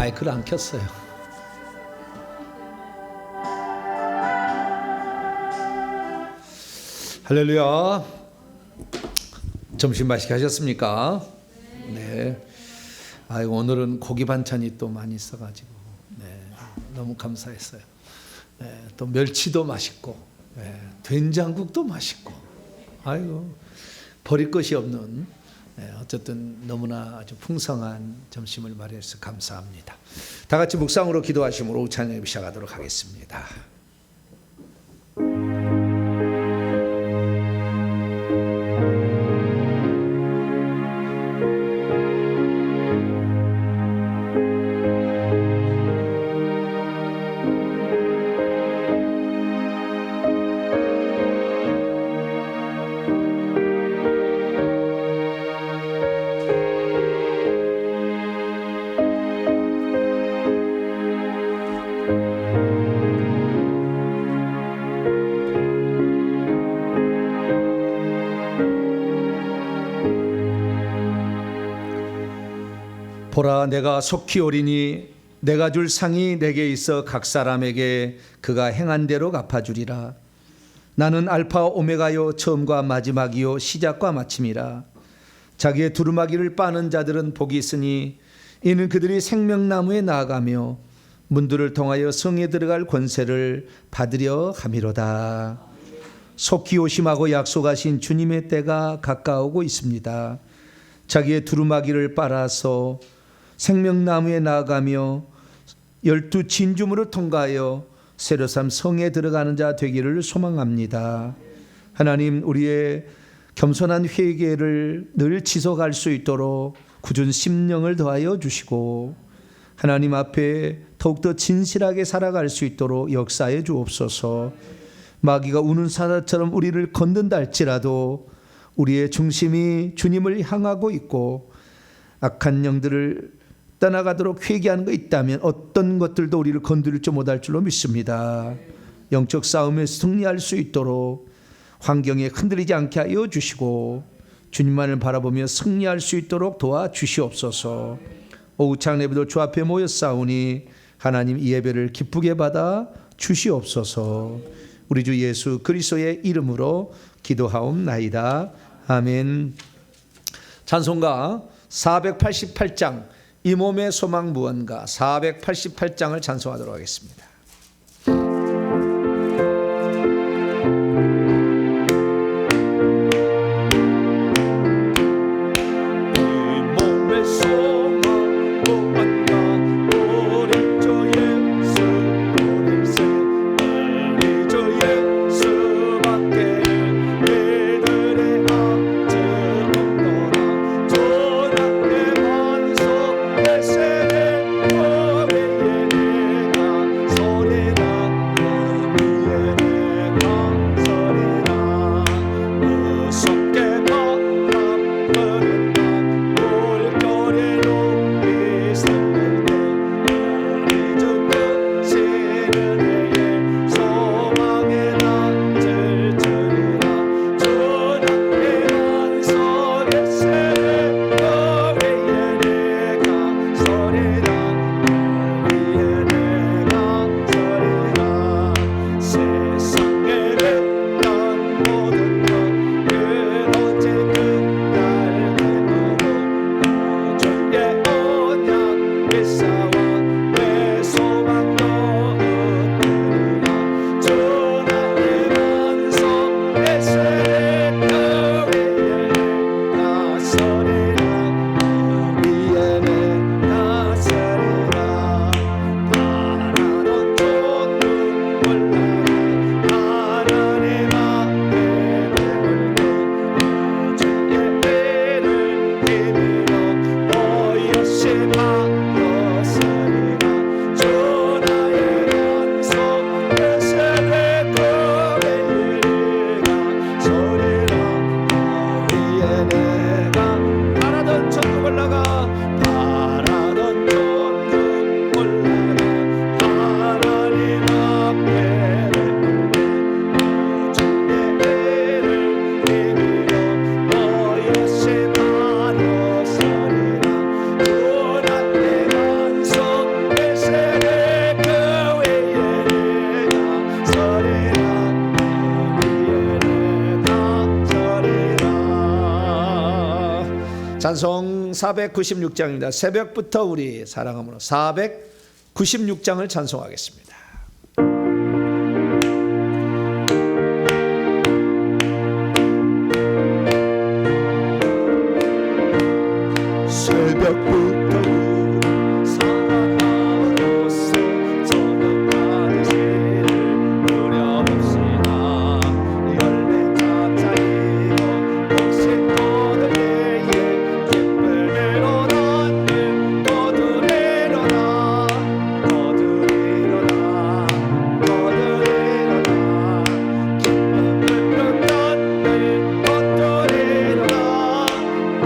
마이크를 안 켰어요. 할렐루야. 점심 맛있게 하셨습니까? 네. 아이고, 오늘은 고기 반찬이 또 많이 있어가지고 너무 감사했어요. 또 멸치도 맛있고 된장국도 맛있고, 아이고 버릴 것이 없는, 어쨌든 너무나 아주 풍성한 점심을 마련해서 감사합니다. 다 같이 묵상으로 기도하심으로 찬양을 시작하도록 하겠습니다. 보라, 내가 속히 오리니 내가 줄 상이 내게 있어 각 사람에게 그가 행한 대로 갚아주리라. 나는 알파 오메가요 처음과 마지막이요 시작과 마침이라. 자기의 두루마기를 빠는 자들은 복이 있으니 이는 그들이 생명나무에 나아가며 문들을 통하여 성에 들어갈 권세를 받으려 함이로다. 속히 오심하고 약속하신 주님의 때가 가까우고 있습니다. 자기의 두루마기를 빨아서 생명나무에 나아가며 12 진주문을 통과하여 세로삼 성에 들어가는 자 되기를 소망합니다. 하나님, 우리의 겸손한 회개를 늘 지속할 수 있도록 굳은 심령을 더하여 주시고 하나님 앞에 더욱더 진실하게 살아갈 수 있도록 역사해 주옵소서. 마귀가 우는 사자처럼 우리를 건든다 할지라도 우리의 중심이 주님을 향하고 있고 악한 영들을 떠나가도록 회개하는 거 있다면 어떤 것들도 우리를 건드릴 줄 못할 줄로 믿습니다. 영적 싸움에 승리할 수 있도록 환경에 흔들리지 않게 하여 주시고 주님만을 바라보며 승리할 수 있도록 도와주시옵소서. 오후 창례비도 주 앞에 모여 싸우니 하나님 이 예배를 기쁘게 받아 주시옵소서. 우리 주 예수 그리스도의 이름으로 기도하옵나이다. 아멘. 찬송가 488장 이 몸의 소망 무언가 488장을 찬송하도록 하겠습니다. 소 찬송 496장입니다. 새벽부터 우리 사랑함으로 496장을 찬송하겠습니다. 새벽부터 사랑함으로써 저녁까지 누려봅시다. 열매 차차이고 혹시 떠들 때에 기쁨을 얻는 거두리로다 거두리로다 거두리로다 기쁨을 얻는 거두리로다 거두리로다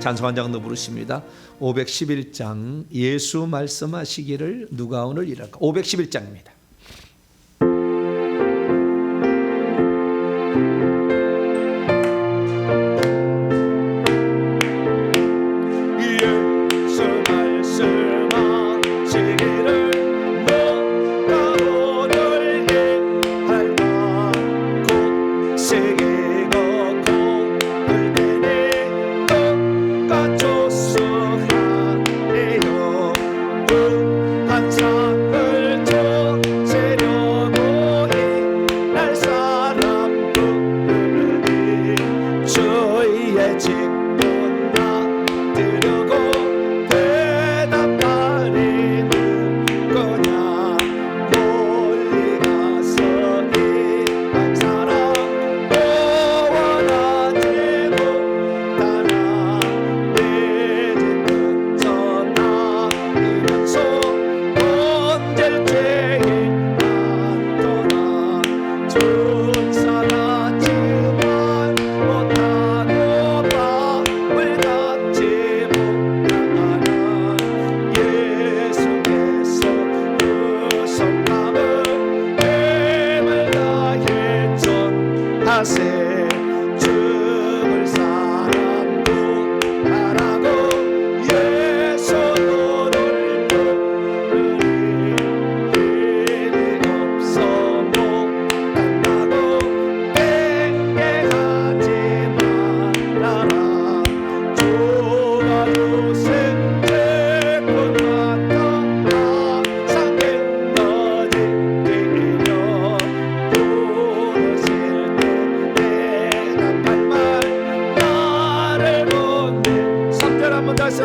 찬송 한 장 더 부르십니다. 511장 예수 말씀하시기를 누가 오늘 일할까. 511장입니다.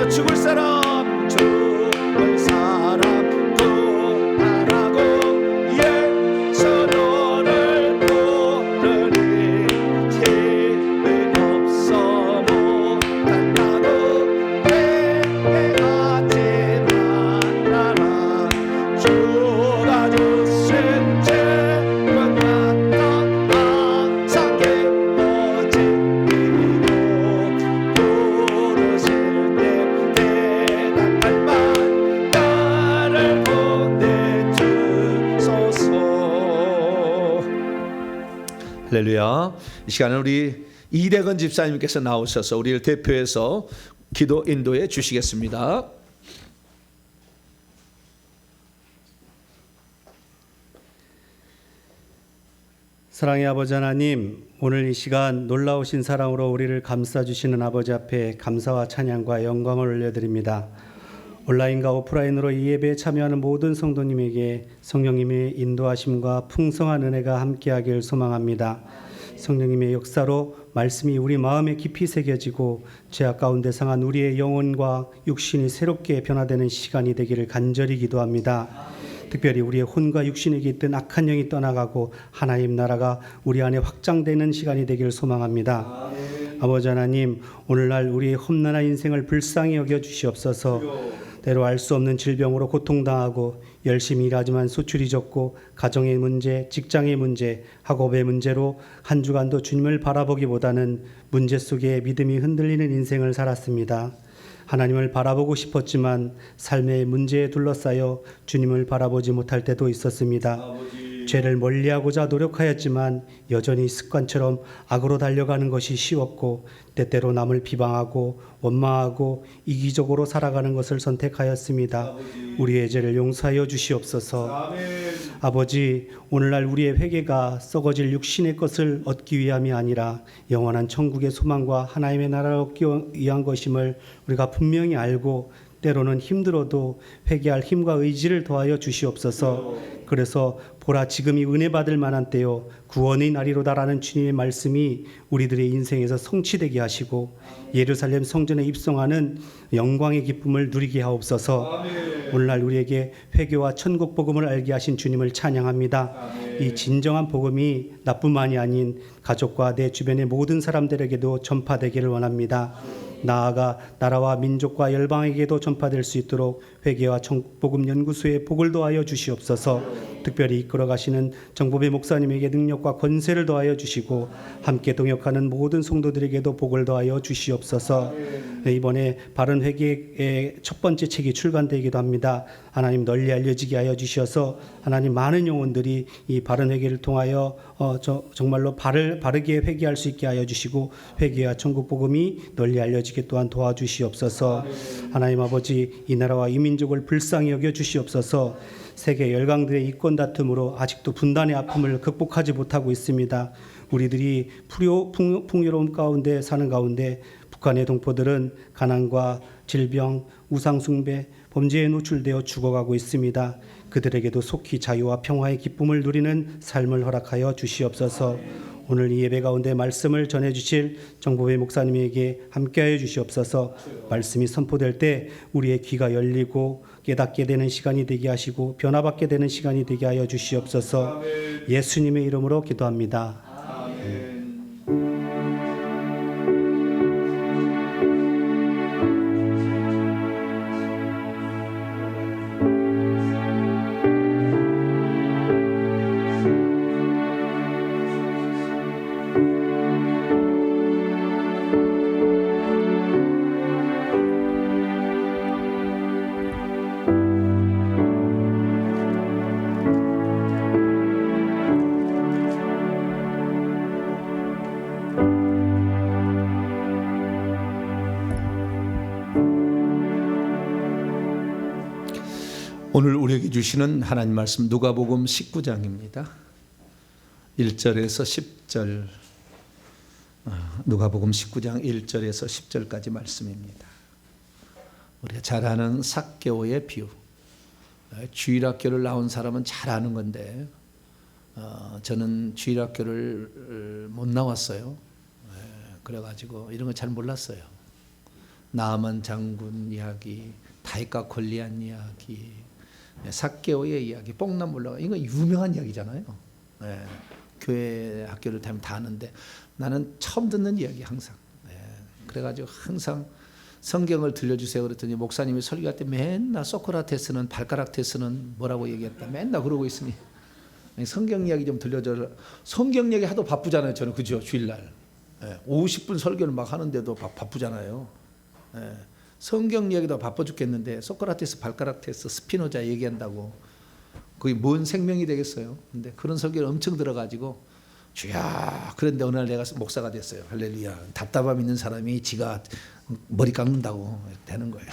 죽을 사람 죽을 사람 할렐루야. 이 시간은 우리 이대건 집사님께서 나오셔서 우리를 대표해서 기도 인도해 주시겠습니다. 사랑의 아버지 하나님, 오늘 이 시간 놀라우신 사랑으로 우리를 감싸주시는 아버지 앞에 감사와 찬양과 영광을 올려드립니다. 온라인과 오프라인으로 이 예배에 참여하는 모든 성도님에게 성령님의 인도하심과 풍성한 은혜가 함께하길 소망합니다. 성령님의 역사로 말씀이 우리 마음에 깊이 새겨지고 죄악 가운데 상한 우리의 영혼과 육신이 새롭게 변화되는 시간이 되기를 간절히 기도합니다. 특별히 우리의 혼과 육신에게 있던 악한 영이 떠나가고 하나님 나라가 우리 안에 확장되는 시간이 되기를 소망합니다. 아버지 하나님, 오늘날 우리의 험난한 인생을 불쌍히 여겨 주시옵소서. 때로 알 수 없는 질병으로 고통당하고 열심히 일하지만 소출이 적고 가정의 문제, 직장의 문제, 학업의 문제로 한 주간도 주님을 바라보기보다는 문제 속에 믿음이 흔들리는 인생을 살았습니다. 하나님을 바라보고 싶었지만 삶의 문제에 둘러싸여 주님을 바라보지 못할 때도 있었습니다. 죄를 멀리하고자 노력하였지만 여전히 습관처럼 악으로 달려가는 것이 쉬웠고 때때로 남을 비방하고 원망하고 이기적으로 살아가는 것을 선택하였습니다. 우리의 죄를 용서하여 주시옵소서. 아버지, 오늘날 우리의 회개가 썩어질 육신의 것을 얻기 위함이 아니라 영원한 천국의 소망과 하나님의 나라를 얻기 위한 것임을 우리가 분명히 알고 때로는 힘들어도 회개할 힘과 의지를 더하여 주시옵소서. 그래서 보라, 지금이 은혜 받을 만한 때요 구원의 날이로다라는 주님의 말씀이 우리들의 인생에서 성취되게 하시고 예루살렘 성전에 입성하는 영광의 기쁨을 누리게 하옵소서. 오늘날 우리에게 회개와 천국 복음을 알게 하신 주님을 찬양합니다. 이 진정한 복음이 나뿐만이 아닌 가족과 내 주변의 모든 사람들에게도 전파되기를 원합니다. 나아가 나라와 민족과 열방에게도 전파될 수 있도록 회개와 천국복음 연구소에 복을 더하여 주시옵소서. 특별히 이끌어 가시는 정보배 목사님에게 능력과 권세를 더하여 주시고 함께 동역하는 모든 성도들에게도 복을 더하여 주시옵소서. 이번에 바른 회개의 첫 번째 책이 출간되기도 합니다. 하나님 널리 알려지게 하여 주셔서 하나님 많은 영혼들이 이 바른 회개를 통하여 정말로 바르게 회개할 수 있게 하여 주시고 회개와 천국 복음이 널리 알려지게 또한 도와주시옵소서. 하나님 아버지, 이 나라와 이 민족을 불쌍히 여겨 주시옵소서. 세계 열강들의 이권 다툼으로 아직도 분단의 아픔을 극복하지 못하고 있습니다. 우리들이 풍요로움 가운데 사는 가운데 북한의 동포들은 가난과 질병, 우상숭배, 범죄에 노출되어 죽어가고 있습니다. 그들에게도 속히 자유와 평화의 기쁨을 누리는 삶을 허락하여 주시옵소서. 오늘 이 예배 가운데 말씀을 전해주실 정보배 목사님에게 함께하여 주시옵소서. 말씀이 선포될 때 우리의 귀가 열리고 깨닫게 되는 시간이 되게 하시고 변화받게 되는 시간이 되게 하여 주시옵소서. 예수님의 이름으로 기도합니다. 오늘 우리에게 주시는 하나님 말씀 누가복음 19장입니다. 1절에서 10절, 누가복음 19장 1절에서 10절까지 말씀입니다. 우리가 잘 아는 삭개오의 비유. 주일학교를 나온 사람은 잘 아는 건데 저는 주일학교를 못 나왔어요. 그래가지고 이런 거 잘 몰랐어요. 나아만 장군 이야기, 다윗과 골리앗 이야기, 삭개오의 이야기, 뽕나무 올라가, 이거 유명한 이야기잖아요. 교회 학교를 다니면 다 아는데 나는 처음 듣는 이야기 항상. 그래가지고 항상 성경을 들려주세요 그랬더니 목사님이 설교할 때 맨날 소크라테스는 발가락 테스는 뭐라고 얘기했다 맨날 그러고 있으니 성경 이야기 좀 들려줘. 성경 얘기 하도 바쁘잖아요 저는. 그죠? 주일날 50분 설교를 막 하는데도 바쁘잖아요. 성경 얘기도 바빠 죽겠는데 소크라테스 발가락 테스트 스피노자 얘기한다고 그게 뭔 생명이 되겠어요. 근데 그런 설교를 엄청 들어가지고 주야. 그런데 어느 날 내가 목사가 됐어요. 할렐루야. 답답함 있는 사람이 지가 머리 깎는다고 되는 거예요.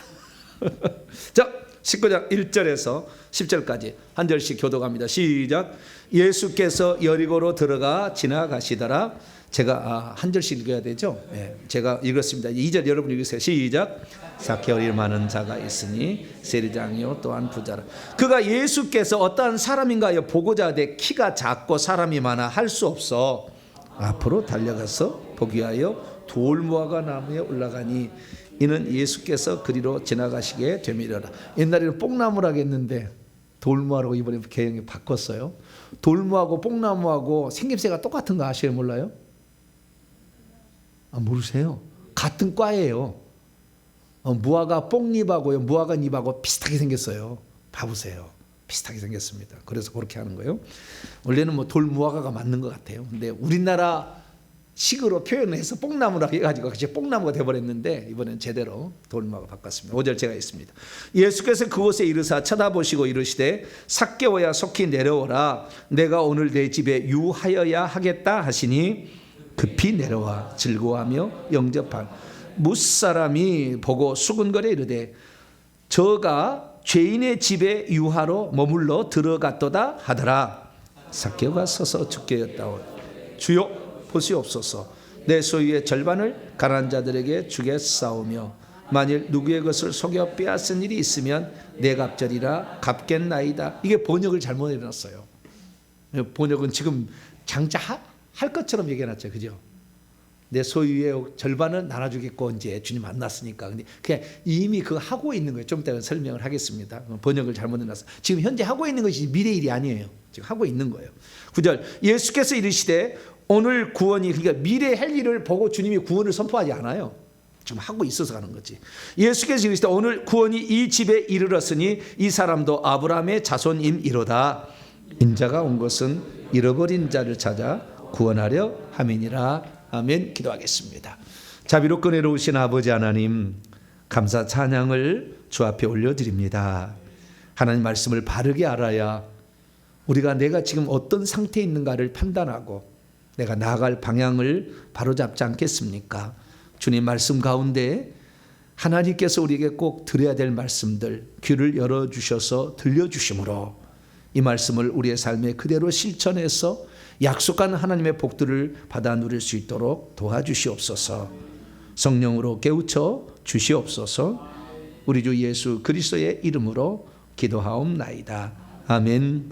자, 19장 1절에서 10절까지 한 절씩 교독합니다. 시작. 예수께서 여리고로 들어가 지나가시더라. 제가 한 절씩 읽어야 되죠. 제가 읽었습니다. 2절 여러분 읽으세요. 시작. 삭개오 이름 많은 자가 있으니 세리장이요 또한 부자라. 그가 예수께서 어떠한 사람인가요 보고자 하되 키가 작고 사람이 많아 할 수 없어 앞으로 달려가서 보기 위하여 돌무화과 나무에 올라가니 이는 예수께서 그리로 지나가시게 되미려라. 옛날에는 뽕나무라고 했는데 돌무화라고 이번에 개형이 바꿨어요. 돌무하고 뽕나무하고 생김새가 똑같은 거 아시요 몰라요? 모르세요? 같은 과예요. 무화과 뽕잎하고요, 무화과 잎하고 비슷하게 생겼어요. 봐보세요. 비슷하게 생겼습니다. 그래서 그렇게 하는 거예요. 원래는 뭐 돌무화과가 맞는 것 같아요. 근데 우리나라 식으로 표현을 해서 뽕나무라고 해가지고 같이 뽕나무가 돼버렸는데 이번엔 제대로 돌무화과 바꿨습니다. 5절 제가 있습니다. 예수께서 그곳에 이르사 쳐다보시고 이르시되 삭개오야 속히 내려오라. 내가 오늘 내 집에 유하여야 하겠다 하시니 급히 내려와 즐거워하며 영접한 무사람이 보고 수군거려 이르되 저가 죄인의 집에 유하로 머물러 들어갔도다 하더라. 삭개오가 서서 죽게였다오. 주여 보시옵소서. 내 소유의 절반을 가난한 자들에게 주겠사오며 만일 누구의 것을 속여 빼앗은 일이 있으면 내 갑절이라 갚겠나이다. 이게 번역을 잘못 해놨어요. 번역은 지금 장차 할 것처럼 얘기해놨죠. 그죠? 내 소유의 절반은 나눠주겠고 이제 주님 만났으니까. 근데 그냥 이미 그거 하고 있는 거예요. 좀 이따가 설명을 하겠습니다. 번역을 잘못 해놨어요. 지금 현재 하고 있는 것이 미래 일이 아니에요. 지금 하고 있는 거예요. 9절 예수께서 이르시되 오늘 구원이 그러니까 미래 할 일을 보고 주님이 구원을 선포하지 않아요. 지금 하고 있어서 가는 거지. 예수께서 이르시되 오늘 구원이 이 집에 이르렀으니 이 사람도 아브라함의 자손임이로다. 인자가 온 것은 잃어버린 자를 찾아 구원하려 함이니라. 아멘. 기도하겠습니다. 자비롭고 은혜로우신 아버지 하나님, 감사 찬양을 주 앞에 올려드립니다. 하나님 말씀을 바르게 알아야 우리가 내가 지금 어떤 상태에 있는가를 판단하고 내가 나아갈 방향을 바로잡지 않겠습니까? 주님 말씀 가운데 하나님께서 우리에게 꼭 드려야 될 말씀들 귀를 열어주셔서 들려주심으로 이 말씀을 우리의 삶에 그대로 실천해서 약속한 하나님의 복들을 받아 누릴 수 있도록 도와주시옵소서. 성령으로 깨우쳐 주시옵소서. 우리 주 예수 그리스도의 이름으로 기도하옵나이다. 아멘.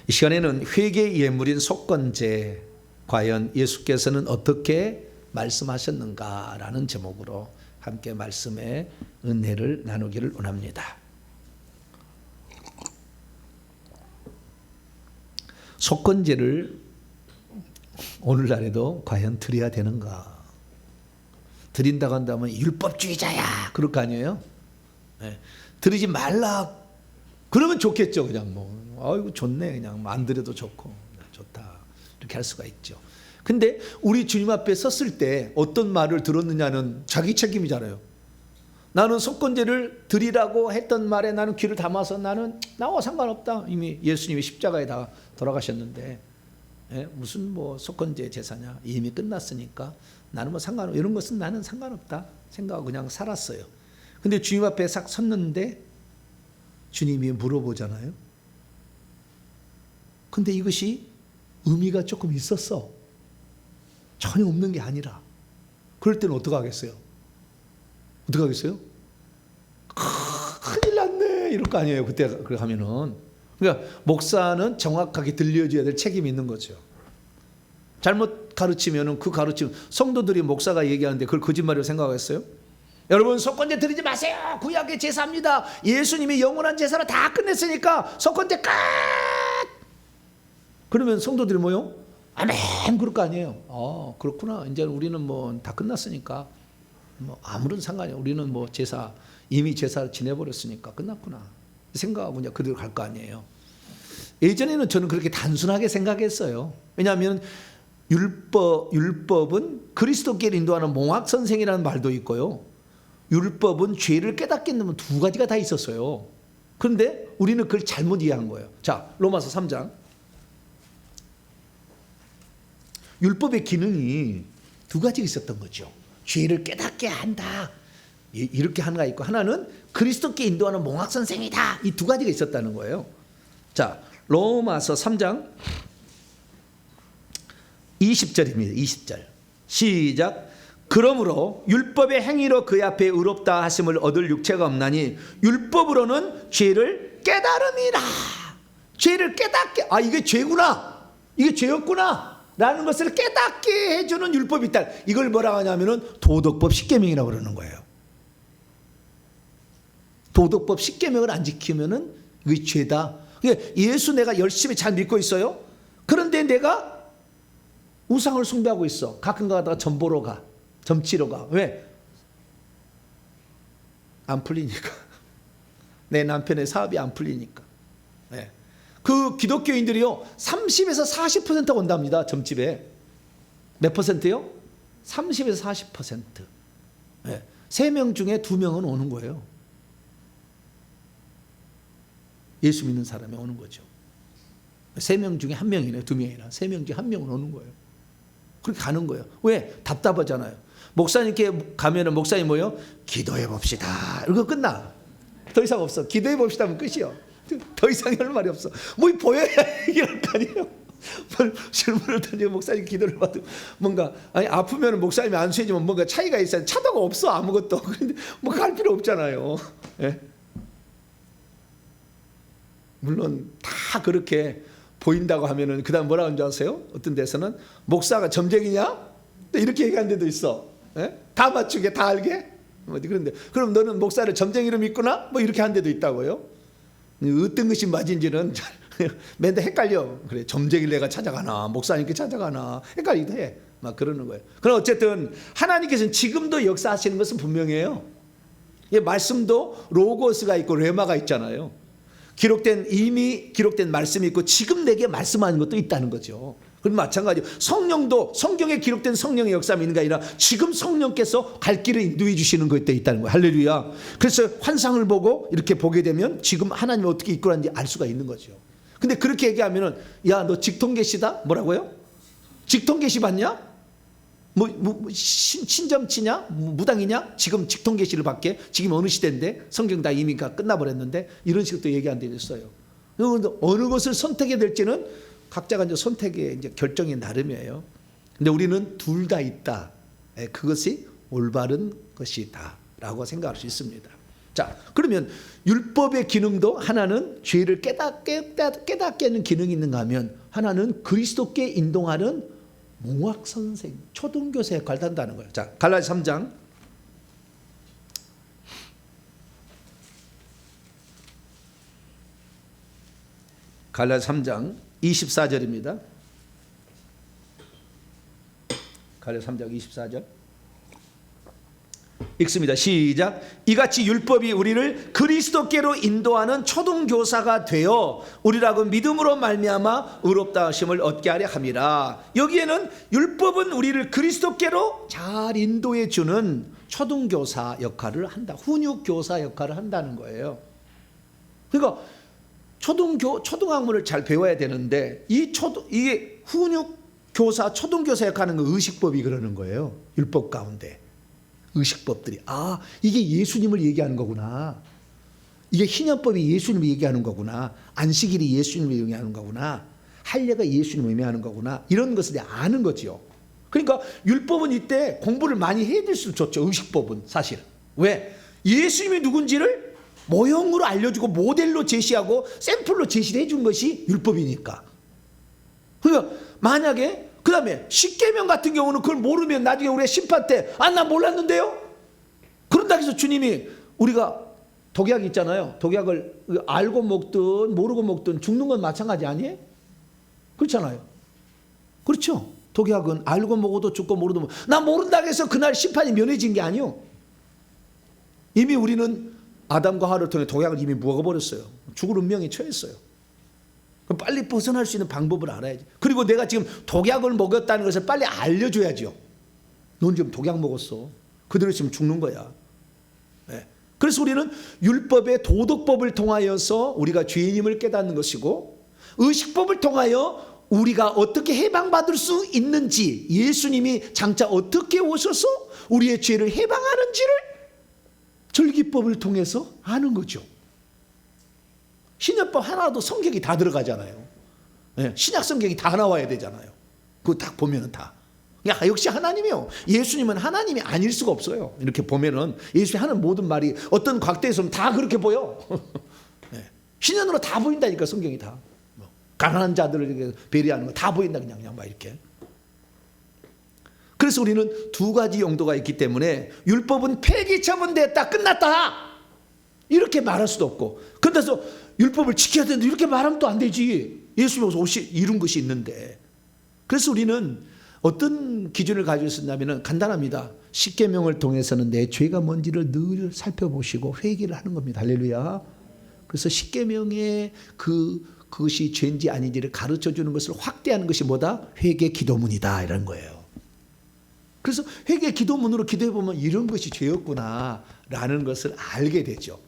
이 시간에는 회개의 예물인 속건제, 과연 예수께서는 어떻게 말씀하셨는가라는 제목으로 함께 말씀의 은혜를 나누기를 원합니다. 속건제를 오늘날에도 과연 드려야 되는가? 드린다고 한다면 율법주의자야 그럴 거 아니에요? 네. 드리지 말라 그러면 좋겠죠. 그냥 뭐 아이고 좋네 그냥 안 드려도 좋고 좋다 이렇게 할 수가 있죠. 근데 우리 주님 앞에 섰을 때 어떤 말을 들었느냐는 자기 책임이잖아요. 나는 속건제를 드리라고 했던 말에 나는 귀를 담아서 나는 나와 상관없다. 이미 예수님이 십자가에 다 돌아가셨는데 무슨 뭐 속건제 제사냐 이미 끝났으니까 나는 뭐 상관없 이런 것은 나는 상관없다 생각하고 그냥 살았어요. 근데 주님 앞에 싹 섰는데 주님이 물어보잖아요. 근데 이것이 의미가 조금 있었어. 전혀 없는 게 아니라. 그럴 때는 어떡하겠어요? 어떡하겠어요? 큰일 났네 이럴 거 아니에요. 그때 그렇게 하면은. 그러니까 목사는 정확하게 들려줘야 될 책임이 있는 거죠. 잘못 가르치면은 그 가르침 성도들이 목사가 얘기하는데 그걸 거짓말이라고 생각하겠어요? 여러분 속건제 드리지 마세요. 구약의 제사입니다. 예수님이 영원한 제사를 다 끝냈으니까 속건제 끝. 그러면 성도들이 뭐요? 아멘 그럴 거 아니에요. 그렇구나. 이제 우리는 뭐 다 끝났으니까 뭐 아무런 상관이 우리는 뭐 제사 이미 제사를 지내버렸으니까 끝났구나 생각하고 그냥 그대로 갈 거 아니에요. 예전에는 저는 그렇게 단순하게 생각했어요. 왜냐하면 율법은 그리스도께로 인도하는 몽학선생이라는 말도 있고요. 율법은 죄를 깨닫게 하는 두 가지가 다 있었어요. 그런데 우리는 그걸 잘못 이해한 거예요. 자, 로마서 3장 율법의 기능이 두 가지가 있었던 거죠. 죄를 깨닫게 한다, 이렇게 하나가 있고, 하나는 그리스도께 인도하는 몽학선생이다. 이 두 가지가 있었다는 거예요. 자, 로마서 3장 20절입니다. 20절 시작. 그러므로 율법의 행위로 그의 앞에 의롭다 하심을 얻을 육체가 없나니 율법으로는 죄를 깨달음이라. 죄를 깨닫게, 아 이게 죄구나, 이게 죄였구나 라는 것을 깨닫게 해주는 율법이 있다. 이걸 뭐라고 하냐면은 도덕법 10계명이라고 그러는 거예요. 도덕법 10계명을 안 지키면은 이게 죄다. 예수 내가 열심히 잘 믿고 있어요. 그런데 내가 우상을 숭배하고 있어. 가끔 가다가 점 보러 가, 점 치러 가. 왜? 안 풀리니까. 내 남편의 사업이 안 풀리니까. 네. 그 기독교인들이요 30에서 40%가 온답니다. 점집에. 몇 퍼센트요? 30에서 40%. 네. 3명 중에 2명은 오는 거예요. 예수 믿는 사람이 오는 거죠. 3명 중에 1명이네, 2명이나 3명 중에 1명은 오는 거예요. 그렇게 가는 거예요. 왜? 답답하잖아요. 목사님께 가면은 목사님 뭐요? 기도해 봅시다. 이거 끝나. 더 이상 없어. 기도해 봅시다 하면 끝이요. 더 이상 할 말이 없어. 뭐 보여야 얘기할 거 아니에요. 질문을 던지고 목사님 기도를 받고 뭔가, 아니 아프면 목사님이 안수해주면 뭔가 차이가 있어요. 차도가 없어 아무것도. 그런데 뭐 갈 필요 없잖아요. 예? 물론 다 그렇게 보인다고 하면은 그다음 뭐라고 하는 줄 아세요? 어떤 데서는 목사가 점쟁이냐? 이렇게 얘기하는 데도 있어. 예? 다 맞추게, 다 알게? 그런데 그럼 너는 목사를 점쟁이로 믿구나? 뭐 이렇게 하는 데도 있다고요. 어떤 것이 맞은지는 맨날 헷갈려. 그래, 점쟁이를 내가 찾아가나 목사님께 찾아가나 헷갈리기도 해. 막 그러는 거예요. 그럼 어쨌든 하나님께서는 지금도 역사하시는 것은 분명해요. 이 말씀도 로고스가 있고 레마가 있잖아요. 이미 기록된 말씀이 있고 지금 내게 말씀하는 것도 있다는 거죠. 그럼 마찬가지로 성령도 성경에 기록된 성령의 역사가 있는 게 아니라 지금 성령께서 갈 길을 인도해 주시는 것도 있다는 거예요. 할렐루야. 그래서 환상을 보고 이렇게 보게 되면 지금 하나님이 어떻게 이끌었는지 알 수가 있는 거죠. 근데 그렇게 얘기하면은 야, 너 직통계시다? 뭐라고요? 직통계시 봤냐? 신점치냐? 무당이냐? 지금 직통계시를 받게? 지금 어느 시대인데? 성경 다 이미 끝나버렸는데? 이런 식으로 또 얘기 안 되겠어요. 어느 것을 선택해야 될지는 각자가 이제 선택의 이제 결정이 나름이에요. 근데 우리는 둘 다 있다. 그것이 올바른 것이다. 라고 생각할 수 있습니다. 자, 그러면 율법의 기능도 하나는 죄를 깨닫게 하는 기능이 있는가 하면 하나는 그리스도께 인도하는 몽학 선생, 초등교사 역할을 한다는 거예요. 자, 갈라디아 3장 갈라디아 3장 24절입니다. 갈라디아 3장 24절 읽습니다. 시작. 이같이 율법이 우리를 그리스도께로 인도하는 초등교사가 되어 우리라고 믿음으로 말미암아 의롭다 하심을 얻게 하려 함이라. 여기에는 율법은 우리를 그리스도께로 잘 인도해 주는 초등교사 역할을 한다. 훈육교사 역할을 한다는 거예요. 그러니까 초등학문을 잘 배워야 되는데 이게 훈육교사, 초등교사 역할하는 거 의식법이 그러는 거예요. 율법 가운데. 의식법들이 이게 예수님을 얘기하는 거구나. 이게 희년법이 예수님을 얘기하는 거구나. 안식일이 예수님을 얘기하는 거구나. 할례가 예수님을 의미하는 거구나. 이런 것을 아는 거지요. 그러니까 율법은 이때 공부를 많이 해야 될수록 좋죠. 의식법은 사실. 왜? 예수님이 누군지를 모형으로 알려주고 모델로 제시하고 샘플로 제시를 해준 것이 율법이니까. 그러니까 만약에 그 다음에 십계명 같은 경우는 그걸 모르면 나중에 우리가 심판 때 나 몰랐는데요? 그런다고 해서 주님이 우리가 독약 있잖아요. 독약을 알고 먹든 모르고 먹든 죽는 건 마찬가지 아니에요? 그렇잖아요. 그렇죠. 독약은 알고 먹어도 죽고 모르도 나 모른다고 해서 그날 심판이 면해진 게 아니요. 이미 우리는 아담과 하와를 통해 독약을 이미 먹어버렸어요. 죽을 운명에 처했어요. 빨리 벗어날 수 있는 방법을 알아야지. 그리고 내가 지금 독약을 먹었다는 것을 빨리 알려줘야죠. 넌 지금 독약 먹었어. 그대로 있으면 죽는 거야. 네. 그래서 우리는 율법의 도덕법을 통하여서 우리가 죄인임을 깨닫는 것이고 의식법을 통하여 우리가 어떻게 해방받을 수 있는지, 예수님이 장차 어떻게 오셔서 우리의 죄를 해방하는지를 절기법을 통해서 아는 거죠. 신약법 하나도 성경이 다 들어가잖아요. 신약 성경이 다 나와야 되잖아요. 그거 딱 보면은 다. 역시 하나님이요. 예수님은 하나님이 아닐 수가 없어요. 이렇게 보면은 예수님이 하는 모든 말이 어떤 각도에서 다 그렇게 보여. 신현으로 다 보인다니까, 성경이 다. 가난한 자들을 배려하는 거 다 보인다, 그냥 막 이렇게. 그래서 우리는 두 가지 용도가 있기 때문에 율법은 폐기 처분됐다, 끝났다, 이렇게 말할 수도 없고, 그래서 율법을 지켜야 되는데 이렇게 말하면 또 안 되지. 예수님이 옷이 이룬 것이 있는데. 그래서 우리는 어떤 기준을 가지고 있었냐면 간단합니다. 십계명을 통해서는 내 죄가 뭔지를 늘 살펴보시고 회개를 하는 겁니다. 할렐루야. 그래서 십계명의 그것이 죄인지 아닌지를 가르쳐 주는 것을 확대하는 것이 뭐다? 회개 기도문이다, 이런 거예요. 그래서 회개 기도문으로 기도해 보면 이런 것이 죄였구나 라는 것을 알게 되죠.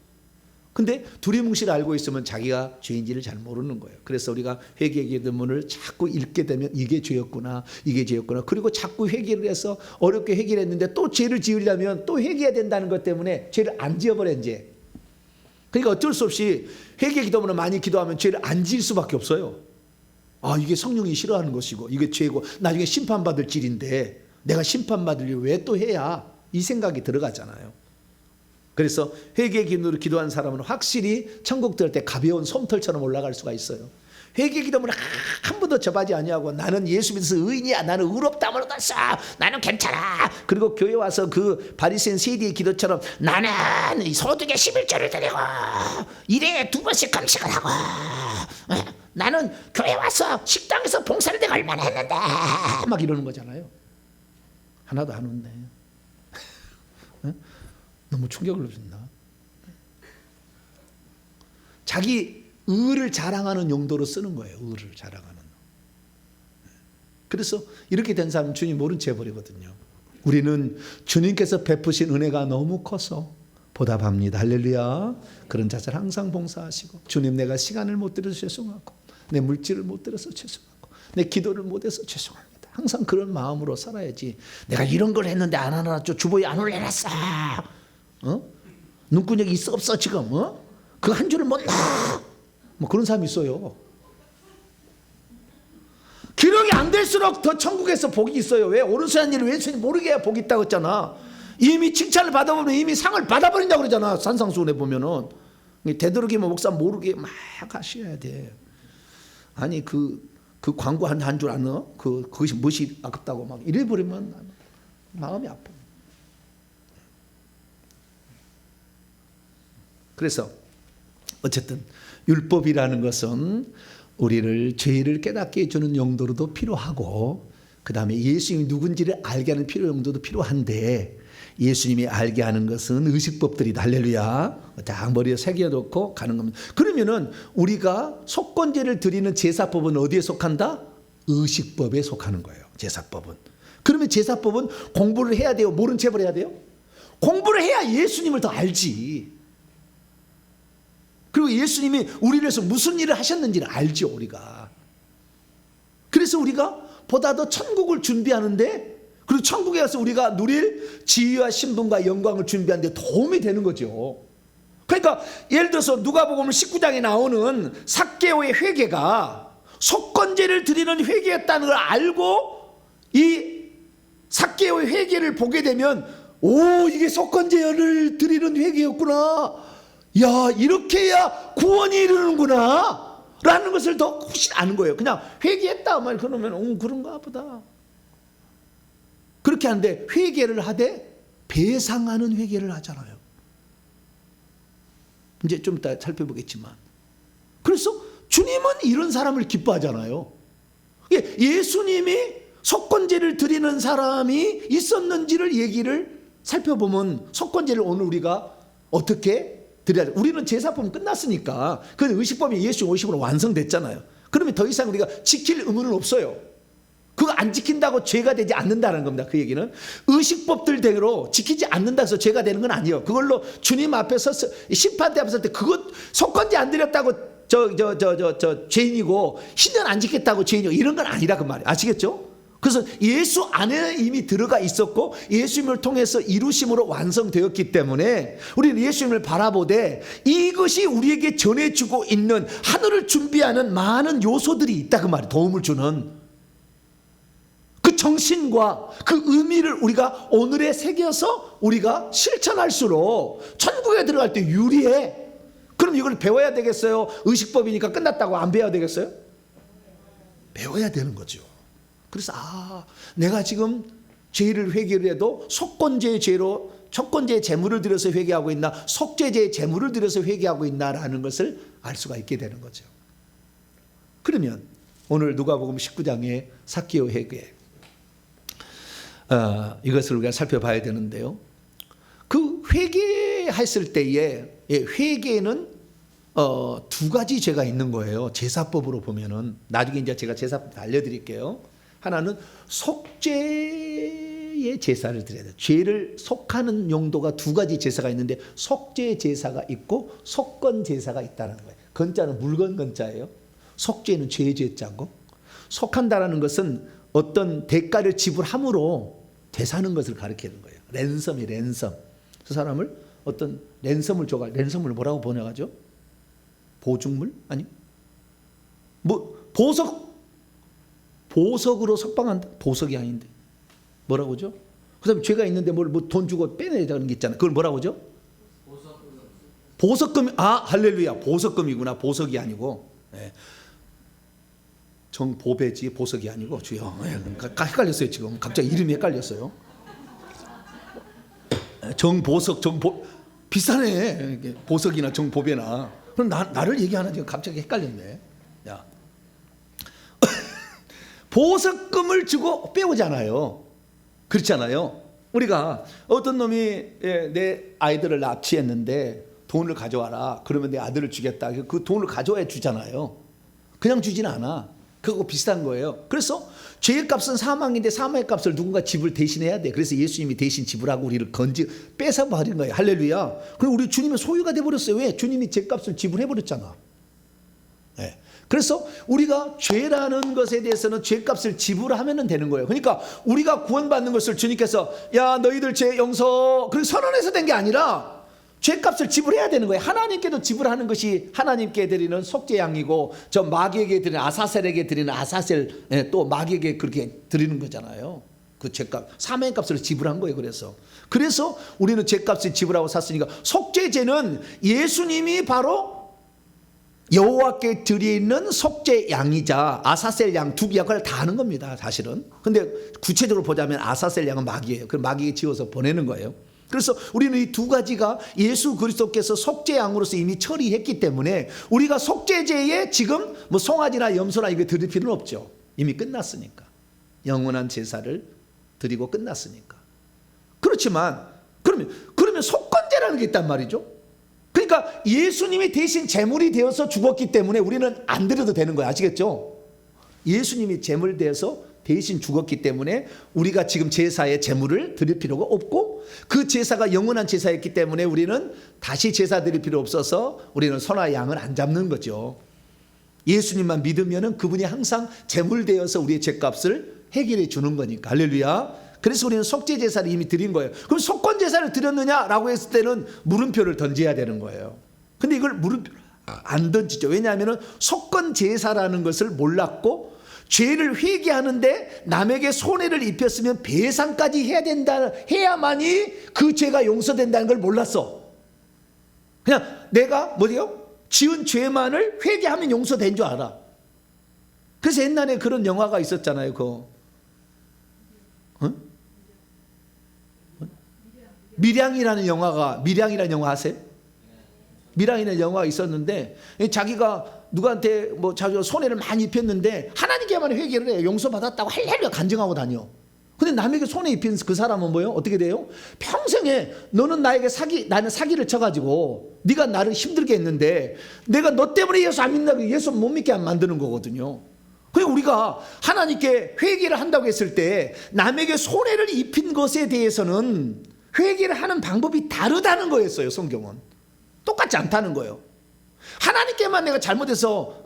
근데 두리뭉실 알고 있으면 자기가 죄인지를 잘 모르는 거예요. 그래서 우리가 회개 기도문을 자꾸 읽게 되면 이게 죄였구나, 이게 죄였구나. 그리고 자꾸 회개를 해서 어렵게 회개를 했는데 또 죄를 지으려면 또 회개해야 된다는 것 때문에 죄를 안 지어버려, 이제. 그러니까 어쩔 수 없이 회개 기도문을 많이 기도하면 죄를 안 지을 수밖에 없어요. 아, 이게 성령이 싫어하는 것이고 이게 죄고 나중에 심판받을 길인데 내가 심판받으려고 왜 또 해야, 이 생각이 들어가잖아요. 그래서 회개 기도를 기도한 사람은 확실히 천국 들어갈 때 가벼운 솜털처럼 올라갈 수가 있어요. 회개 기도문을 한 번도 접하지 아니하고 나는 예수 믿어서 의인이야, 나는 의롭다함을 얻었어, 나는 괜찮아. 그리고 교회 와서 그 바리새인 세리의 기도처럼 나는 소득의 11조를 드리고 일에 2번씩 금식을 하고 나는 교회 와서 식당에서 봉사를 내가 얼마나 했는데, 막 이러는 거잖아요. 하나도 안 웃네. 너무 충격을 줬나? 자기 의를 자랑하는 용도로 쓰는 거예요. 의를 자랑하는. 그래서 이렇게 된 사람은 주님 모른 채 해버리거든요. 우리는 주님께서 베푸신 은혜가 너무 커서 보답합니다. 할렐루야. 그런 자들 항상 봉사하시고, 주님 내가 시간을 못 들여서 죄송하고, 내 물질을 못 들여서 죄송하고, 내 기도를 못해서 죄송합니다. 항상 그런 마음으로 살아야지. 내가 이런 걸 했는데 안 하나, 주보에 안 올려놨어. 눈구녕이 있어 없어 지금? 그 한 줄을 못 놔. 뭐 그런 사람이 있어요. 기록이 안 될수록 더 천국에서 복이 있어요. 왜? 오른손 일을 왼손이 모르게 해야 복이 있다고 했잖아. 이미 칭찬을 받아보면 이미 상을 받아버린다고 그러잖아. 산상수훈에 보면은. 되도록이면 목사 모르게 막 하셔야 돼. 아니 그 광고 한 줄 안 넣어? 그것이 무엇이 아깝다고 막 이래버리면 마음이 아파. 그래서 어쨌든 율법이라는 것은 우리를 죄를 깨닫게 해주는 용도로도 필요하고, 그 다음에 예수님이 누군지를 알게 하는 필요 용도도 필요한데, 예수님이 알게 하는 것은 의식법들이다. 할렐루야. 딱 머리에 새겨놓고 가는 겁니다. 그러면은 우리가 속건제를 드리는 제사법은 어디에 속한다? 의식법에 속하는 거예요. 제사법은. 그러면 제사법은 공부를 해야 돼요? 모른 채 해야 돼요? 공부를 해야 예수님을 더 알지. 그리고 예수님이 우리를 위해서 무슨 일을 하셨는지를 알죠, 우리가. 그래서 우리가 보다 더 천국을 준비하는데, 그리고 천국에 가서 우리가 누릴 지위와 신분과 영광을 준비하는데 도움이 되는 거죠. 그러니까 예를 들어서 누가복음 19장에 나오는 삭개오의 회개가 속건제를 드리는 회개였다는 걸 알고 이 삭개오의 회개를 보게 되면, 오, 이게 속건제를 드리는 회개였구나, 야, 이렇게 해야 구원이 이르는구나 라는 것을 더 훨씬 아는 거예요. 그냥 회개했다 말 그러면 그런가 보다. 그렇게 하는데 회개를 하되 배상하는 회개를 하잖아요. 이제 좀 이따 살펴보겠지만. 그래서 주님은 이런 사람을 기뻐하잖아요. 예수님이 속건제를 드리는 사람이 있었는지를 얘기를 살펴보면, 속건제를 오늘 우리가 어떻게 드려야 돼? 우리는 제사법 끝났으니까, 그 의식법이 예수 오심으로 완성됐잖아요. 그러면 더 이상 우리가 지킬 의무는 없어요. 그거 안 지킨다고 죄가 되지 않는다는 겁니다. 그 얘기는 의식법들대로 지키지 않는다 해서 죄가 되는 건 아니에요. 그걸로 주님 앞에 서 심판대 앞에 설 때 그것 속건제 안 드렸다고 죄인이고 10년 안 지켰다고 죄인이고 이런 건 아니라 그 말이에요. 아시겠죠? 그래서 예수 안에 이미 들어가 있었고 예수님을 통해서 이루심으로 완성되었기 때문에 우리는 예수님을 바라보되 이것이 우리에게 전해주고 있는 하늘을 준비하는 많은 요소들이 있다 그 말이에요. 도움을 주는 그 정신과 그 의미를 우리가 오늘에 새겨서 우리가 실천할수록 천국에 들어갈 때 유리해. 그럼 이걸 배워야 되겠어요? 의식법이니까 끝났다고 안 배워야 되겠어요? 배워야 되는 거죠. 그래서 내가 지금 죄를 회개를 해도 속건제의 죄로 촉건제의 재물을 들여서 회개하고 있나 속죄제의 재물을 들여서 회개하고 있나라는 것을 알 수가 있게 되는 거죠. 그러면 오늘 누가복음 19장의 삭개오 회개 이것을 우리가 살펴봐야 되는데요. 그 회개했을 때에 회개는 두 가지 죄가 있는 거예요. 제사법으로 보면은 나중에 이제 제가 제사법 알려드릴게요. 하나는 속죄의 제사를 드려야 돼요. 죄를 속하는 용도가 두 가지 제사가 있는데 속죄 제사가 있고 속건 제사가 있다는 거예요. 건자는 물건 건자예요. 속죄는 죄죄자고 속한다라는 것은 어떤 대가를 지불함으로 되사는 것을 가리키는 거예요. 랜섬이 랜섬. 그 사람을 어떤 랜섬을 줘가 랜섬을 뭐라고 번역하죠? 보증물? 아니 뭐 보석으로 석방한다? 보석이 아닌데 뭐라고죠? 그다음에 죄가 있는데 뭘 뭐 돈 주고 빼내야 되는 게 있잖아요. 그걸 뭐라고죠? 보석금. 할렐루야. 보석금이구나. 보석이 아니고 정보배지 보석이 아니고 주여. 헷갈렸어요 지금. 갑자기 이름이 헷갈렸어요. 정보석 비싸네. 보석이나 정보배나. 그럼 나를 얘기하나 지금 갑자기 헷갈렸네. 야. 보석금을 주고 빼오잖아요. 그렇잖아요. 우리가 어떤 놈이 내 아이들을 납치했는데 돈을 가져와라. 그러면 내 아들을 주겠다. 그 돈을 가져와야 주잖아요. 그냥 주진 않아. 그거 비슷한 거예요. 그래서 죄의 값은 사망인데 사망의 값을 누군가 지불 대신해야 돼. 그래서 예수님이 대신 지불하고 우리를 뺏어버린 거예요. 할렐루야. 그리고 우리 주님의 소유가 돼버렸어요. 왜? 주님이 죄값을 지불해버렸잖아. 네. 그래서 우리가 죄라는 것에 대해서는 죄값을 지불하면 되는 거예요. 그러니까 우리가 구원받는 것을 주님께서 야 너희들 죄 용서 그렇게 선언해서 된 게 아니라 죄값을 지불해야 되는 거예요. 하나님께도 지불하는 것이 하나님께 드리는 속죄양이고 저 마귀에게 드리는 아사셀에게 드리는 아사셀 또 마귀에게 그렇게 드리는 거잖아요. 그 죄값 사망의 값을 지불한 거예요. 그래서 우리는 죄값을 지불하고 샀으니까 속죄제는 예수님이 바로 여호와께 드리는 속죄 양이자 아사셀 양 두 역할을 다 하는 겁니다. 사실은. 근데 구체적으로 보자면 아사셀 양은 마귀예요. 그 마귀에 지어서 보내는 거예요. 그래서 우리는 이 두 가지가 예수 그리스도께서 속죄 양으로서 이미 처리했기 때문에 우리가 속죄제에 지금 뭐 송아지나 염소나 이거 드릴 필요는 없죠. 이미 끝났으니까. 영원한 제사를 드리고 끝났으니까. 그렇지만 그러면 속건제라는 게 있단 말이죠. 그러니까 예수님이 대신 제물이 되어서 죽었기 때문에 우리는 안 드려도 되는 거예요. 아시겠죠? 예수님이 제물 되어서 대신 죽었기 때문에 우리가 지금 제사에 제물을 드릴 필요가 없고 그 제사가 영원한 제사였기 때문에 우리는 다시 제사 드릴 필요 없어서 우리는 소나 양을 안 잡는 거죠. 예수님만 믿으면은 그분이 항상 제물 되어서 우리의 죄값을 해결해 주는 거니까. 할렐루야. 그래서 우리는 속죄 제사를 이미 드린 거예요. 그럼 속건 제사를 드렸느냐라고 했을 때는 물음표를 던져야 되는 거예요. 근데 이걸 물음표를 안 던지죠. 왜냐하면 속건 제사라는 것을 몰랐고 죄를 회개하는데 남에게 손해를 입혔으면 배상까지 해야만이 그 죄가 용서된다는 걸 몰랐어. 그냥 내가 지은 죄만을 회개하면 용서된 줄 알아. 그래서 옛날에 그런 영화가 있었잖아요. 밀양이라는 영화 아세요? 밀양이라는 영화가 있었는데 자기가 누구한테 자기가 손해를 많이 입혔는데 하나님께만 회개를 해요. 용서받았다고 할렐루야 간증하고 다녀. 근데 남에게 손해 입힌 그 사람은 뭐예요? 어떻게 돼요? 평생에 너는 나는 사기를 쳐가지고 네가 나를 힘들게 했는데 내가 너 때문에 예수 안 믿는다고 예수 못 믿게 만드는 거거든요. 그리고 우리가 하나님께 회개를 한다고 했을 때 남에게 손해를 입힌 것에 대해서는 회개를 하는 방법이 다르다는 거였어요. 성경은 똑같지 않다는 거예요. 하나님께만 내가 잘못해서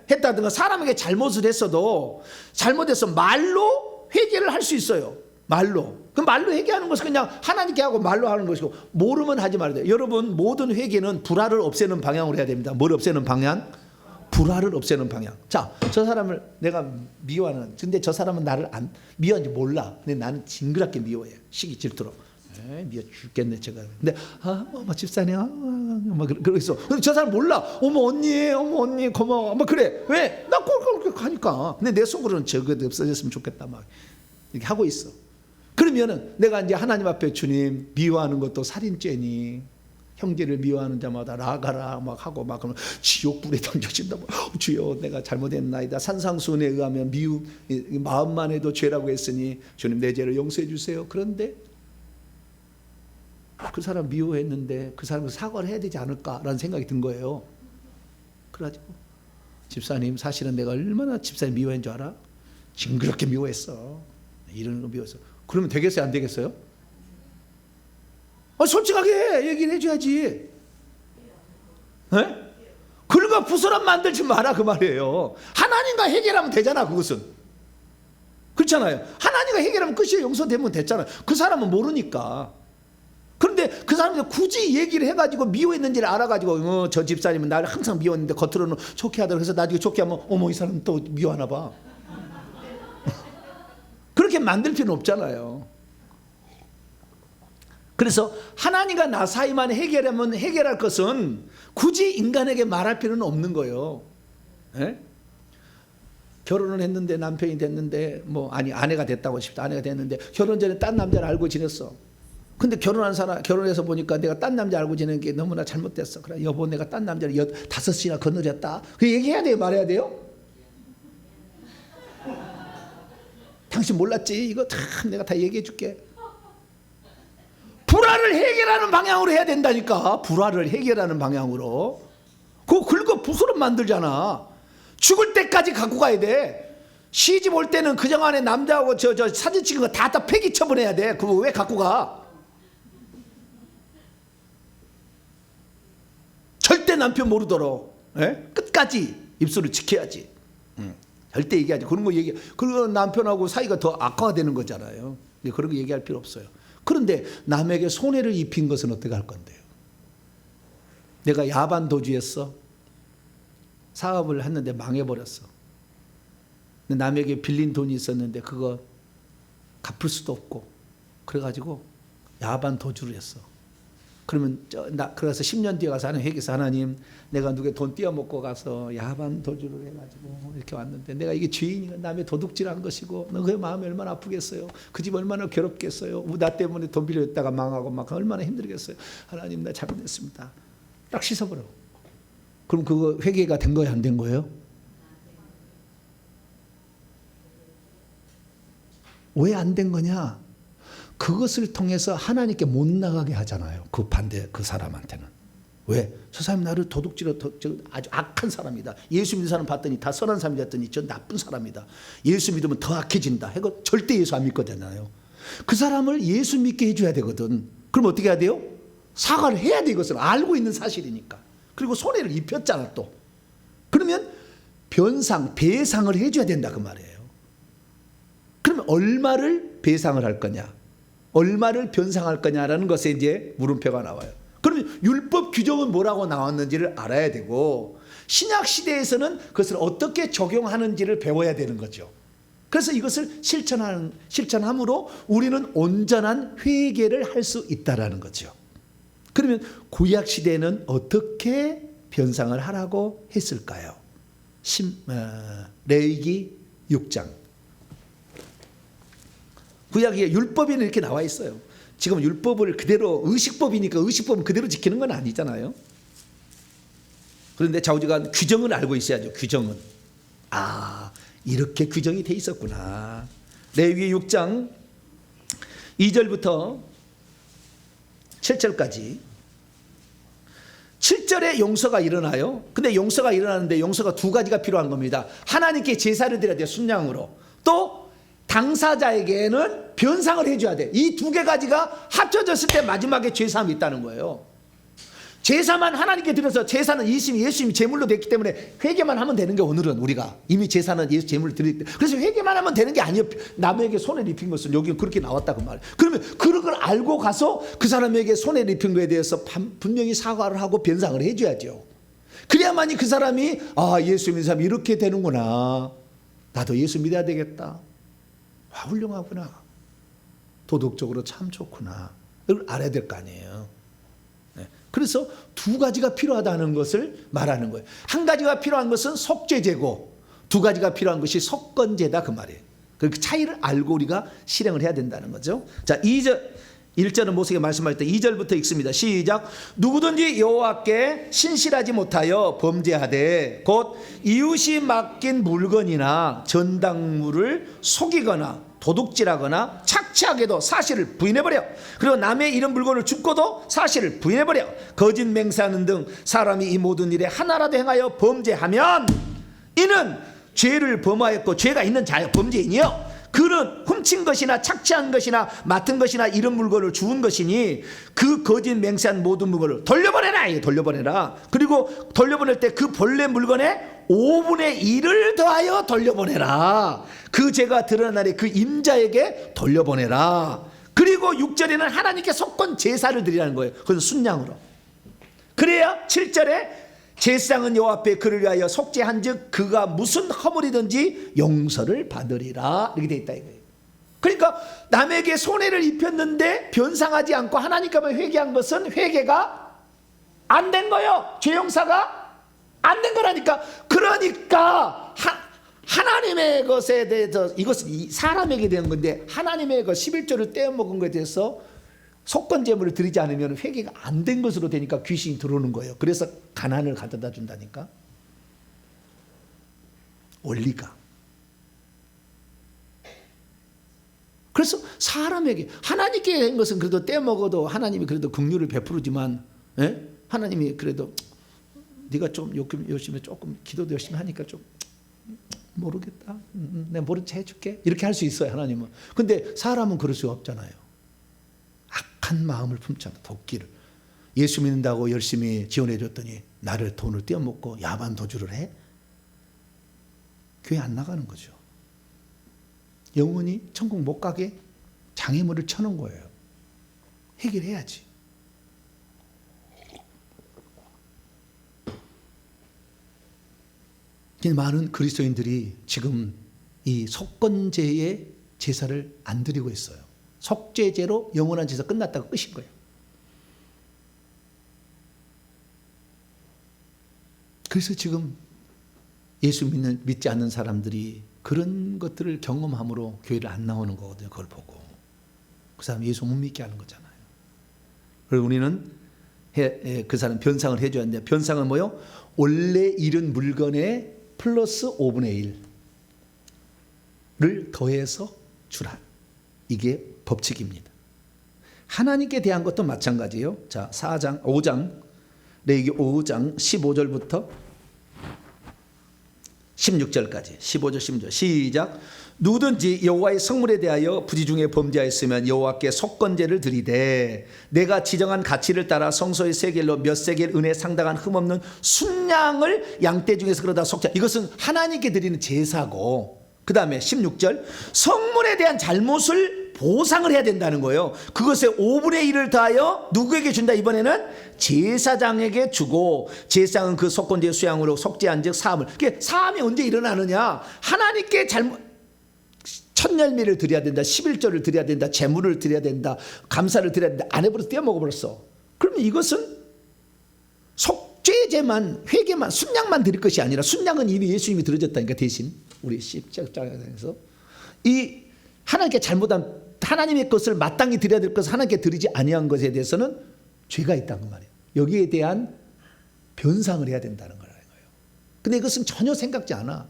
했다든가 사람에게 잘못을 했어도 잘못해서 말로 회개를 할 수 있어요. 말로. 그 말로 회개하는 것은 그냥 하나님께 하고 말로 하는 것이고 모르면 하지 말아야 돼요. 여러분 모든 회개는 불화를 없애는 방향으로 해야 됩니다. 뭘 없애는 방향? 불화를 없애는 방향. 자, 저 사람을 내가 미워하는, 근데 저 사람은 나를 안 미워하는지 몰라. 근데 나는 징그럽게 미워해. 시기 질투로. 미워 죽겠네 제가. 근데 어머 집사님, 막 그러겠어. 근데 저 사람 몰라. 어머 언니 고마워. 막 그래. 왜? 나 그렇게 하니까. 근데 내 속으로는 저거 없어졌으면 좋겠다 막 이렇게 하고 있어. 그러면은 내가 이제 하나님 앞에 주님 미워하는 것도 살인죄니 형제를 미워하는 자마다 나가라 막 하고 막 그러면 지옥불에 던져진다. 주여 내가 잘못했나이다. 산상수훈에 의하면 마음만 해도 죄라고 했으니 주님 내 죄를 용서해 주세요. 그런데 그 사람 미워했는데 그 사람은 사과를 해야 되지 않을까라는 생각이 든 거예요. 그래가지고 집사님 사실은 내가 얼마나 집사님 미워한 줄 알아? 징그럽게 미워했어. 이런 거 미워했어. 그러면 되겠어요? 안 되겠어요? 솔직하게 얘기를 해줘야지. 긁어 부스럼 만들지 마라 그 말이에요. 하나님과 해결하면 되잖아. 그것은 그렇잖아요. 하나님과 해결하면 끝이에요. 용서되면 됐잖아요. 그 사람은 모르니까. 그런데 그 사람이 굳이 얘기를 해가지고 미워했는지를 알아가지고 저 집사님은 나를 항상 미워했는데 겉으로는 좋게 하더라고. 그래서 나중에 좋게 하면 어머 이 사람 또 미워하나 봐. 그렇게 만들 필요는 없잖아요. 그래서 하나님과 나 사이만 해결하면 해결할 것은 굳이 인간에게 말할 필요는 없는 거예요. 결혼을 했는데 남편이 됐는데 아내가 됐다고 싶다. 아내가 됐는데 결혼 전에 딴 남자를 알고 지냈어. 근데 결혼해서 보니까 내가 딴 남자 알고 지내는 게 너무나 잘못됐어. 그래 여보 내가 딴 남자를 5시나 건드렸다. 그 얘기해야 돼요? 말해야 돼요? 당신 몰랐지? 이거 참 내가 다 얘기해 줄게. 불화를 해결하는 방향으로 해야 된다니까. 불화를 해결하는 방향으로. 그거 긁어 부스럼 만들잖아. 죽을 때까지 갖고 가야 돼. 시집 올 때는 그정 안에 남자하고 저 사진 찍은 거 다 폐기 처분해야 돼. 그거 왜 갖고 가? 절대 남편 모르도록 끝까지 입술을 지켜야지. 절대 얘기하지. 그런 거 그리고 남편하고 사이가 더 악화가 되는 거잖아요. 그런 거 얘기할 필요 없어요. 그런데 남에게 손해를 입힌 것은 어떻게 할 건데요? 내가 야반 도주했어. 사업을 했는데 망해버렸어. 근데 남에게 빌린 돈이 있었는데 그거 갚을 수도 없고 그래가지고 야반 도주를 했어. 그러면 그래서 10년 뒤에 가서 하는 회개에서 하나님 내가 누구의 돈 띄어먹고 가서 야반 도주를 해가지고 이렇게 왔는데 내가 이게 죄인이가 남의 도둑질한 것이고 너 그 마음이 얼마나 아프겠어요. 그 집 얼마나 괴롭겠어요. 나 때문에 돈 빌려줬다가 망하고 막 얼마나 힘들겠어요. 하나님 나 잘못했습니다. 딱 씻어버려. 그럼 그거 회개가 된 거예요? 안 된 거예요? 왜 안 된 거냐? 그것을 통해서 하나님께 못 나가게 하잖아요. 그 사람한테는. 왜? 저 사람이 나를 아주 악한 사람이다. 예수 믿는 사람 봤더니 다 선한 사람이 됐더니 저 나쁜 사람이다. 예수 믿으면 더 악해진다. 해고 절대 예수 안 믿거든요. 그 사람을 예수 믿게 해줘야 되거든. 그럼 어떻게 해야 돼요? 사과를 해야 돼. 이것을 알고 있는 사실이니까. 그리고 손해를 입혔잖아 또. 그러면 배상을 해줘야 된다 그 말이에요. 그러면 얼마를 배상을 할 거냐? 얼마를 변상할 거냐라는 것에 이제 물음표가 나와요. 그러면 율법 규정은 뭐라고 나왔는지를 알아야 되고 신약 시대에서는 그것을 어떻게 적용하는지를 배워야 되는 거죠. 그래서 이것을 실천함으로 우리는 온전한 회개를 할 수 있다라는 거죠. 그러면 구약 시대에는 어떻게 변상을 하라고 했을까요? 레위기 6장. 구약에 율법에는 이렇게 나와 있어요. 지금 율법을 그대로 의식법이니까 의식법은 그대로 지키는 건 아니잖아요. 그런데 좌우지간 규정을 알고 있어야죠. 규정은. 이렇게 규정이 돼 있었구나. 레위기 6장 2절부터 7절까지 7절에 용서가 일어나요. 근데 용서가 일어나는데 용서가 두 가지가 필요한 겁니다. 하나님께 제사를 드려야 돼요. 순양으로. 또 당사자에게는 변상을 해줘야 돼. 이 두 개 가지가 합쳐졌을 때 마지막에 죄사함이 있다는 거예요. 제사만 하나님께 드려서 제사는 예수님이 제물로 됐기 때문에 회개만 하면 되는 게 오늘은 우리가 이미 제사는 예수 제물을 드리기 때문에 그래서 회개만 하면 되는 게 아니에요. 남에게 손해를 입힌 것은 여기 그렇게 나왔다 그 말이에요. 그러면 그런 걸 알고 가서 그 사람에게 손해를 입힌 거에 대해서 분명히 사과를 하고 변상을 해줘야죠. 그래야만이 그 사람이 예수 믿는 사람이 이렇게 되는구나. 나도 예수 믿어야 되겠다. 훌륭하구나. 도덕적으로 참 좋구나. 이걸 알아야 될 거 아니에요. 그래서 두 가지가 필요하다는 것을 말하는 거예요. 한 가지가 필요한 것은 속죄제고 두 가지가 필요한 것이 속건제다 그 말이에요. 그 차이를 알고 우리가 실행을 해야 된다는 거죠. 자, 1절은 모세에게 말씀할 때 2절부터 읽습니다. 시작. 누구든지 여호와께 신실하지 못하여 범죄하되 곧 이웃이 맡긴 물건이나 전당물을 속이거나 도둑질하거나 착취하게도 사실을 부인해버려. 그리고 남의 이런 물건을 줍고도 사실을 부인해버려. 거짓 맹세하는 등 사람이 이 모든 일에 하나라도 행하여 범죄하면 이는 죄를 범하였고 죄가 있는 자여 범죄인이요. 그는 훔친 것이나 착취한 것이나 맡은 것이나 이런 물건을 주운 것이니 그 거짓 맹세한 모든 물건을 돌려보내라. 돌려보내라. 그리고 돌려보낼 때 그 본래 물건에 5분의 1을 더하여 돌려보내라. 그 죄가 드러난 날에 그 임자에게 돌려보내라. 그리고 6절에는 하나님께 속건 제사를 드리라는 거예요. 그건 순양으로. 그래야 7절에 제사장은 여호와 앞에 그를 위하여 속죄한즉 그가 무슨 허물이든지 용서를 받으리라. 이렇게 돼 있다 이거예요. 그러니까 남에게 손해를 입혔는데 변상하지 않고 하나님께만 회개한 것은 회개가 안 된 거예요. 죄 용서가 안 된 거라니까. 그러니까 하나님의 것에 대해서 이것은 사람에게 되는 건데 하나님의 것 11조를 떼어먹은 것에 대해서 속건제물을 드리지 않으면 회개가 안 된 것으로 되니까 귀신이 들어오는 거예요. 그래서 가난을 가져다 준다니까. 원리가. 그래서 사람에게 하나님께 한 것은 그래도 떼먹어도 하나님이 그래도 긍휼을 베푸르지만 하나님이 그래도 네가 좀 열심히 조금 기도도 열심히 하니까 좀 모르겠다. 내가 모른 체 해줄게. 이렇게 할 수 있어요 하나님은. 근데 사람은 그럴 수 없잖아요. 악한 마음을 품잖아. 도끼를. 예수 믿는다고 열심히 지원해 줬더니 나를 돈을 떼어먹고 야반 도주를 해? 교회 안 나가는 거죠. 영원히 천국 못 가게 장애물을 쳐놓은 거예요. 해결해야지. 많은 그리스도인들이 지금 이 속건제의 제사를 안 드리고 있어요. 속죄제로 영원한 제사 끝났다가 끝인 거예요. 그래서 지금 예수 믿지 않는 사람들이 그런 것들을 경험함으로 교회를 안 나오는 거거든요. 그걸 보고 그 사람 예수 못 믿게 하는 거잖아요. 그리고 우리는 그 사람 변상을 해줘야 하는데 변상은 뭐요? 원래 잃은 물건에 플러스 5분의 1을 더해서 주라. 이게 법칙입니다. 하나님께 대한 것도 마찬가지예요. 자, 5장 레위기 5장 15절부터 16절까지 15절 16절 시작. 누구든지 여호와의 성물에 대하여 부지 중에 범죄하였으면 여호와께 속건제를 드리되 내가 지정한 가치를 따라 성소의 세겔로 몇 세겔 은에 상당한 흠없는 순양을 양떼 중에서 그러다 속죄. 이것은 하나님께 드리는 제사고, 그 다음에 16절 성물에 대한 잘못을 보상을 해야 된다는 거예요. 그것의 5분의 1을 더하여 누구에게 준다? 이번에는 제사장에게 주고 제사장은 그 속건제 수양으로 속죄한 즉 사함을. 그게 사함이 언제 일어나느냐? 하나님께 첫 열매를 드려야 된다. 11조를 드려야 된다. 제물을 드려야 된다. 감사를 드려야 된다. 안 해버려서 떼어먹어버렸어. 그러면 이것은 속죄제만 회개만 순양만 드릴 것이 아니라 순양은 이미 예수님이 드려졌다니까. 대신 우리 십자가에서 이 하나님께 잘못한 하나님의 것을 마땅히 드려야 될 것을 하나님께 드리지 아니한 것에 대해서는 죄가 있다는 그 말이에요. 여기에 대한 변상을 해야 된다는 거예요. 근데 이것은 전혀 생각지 않아.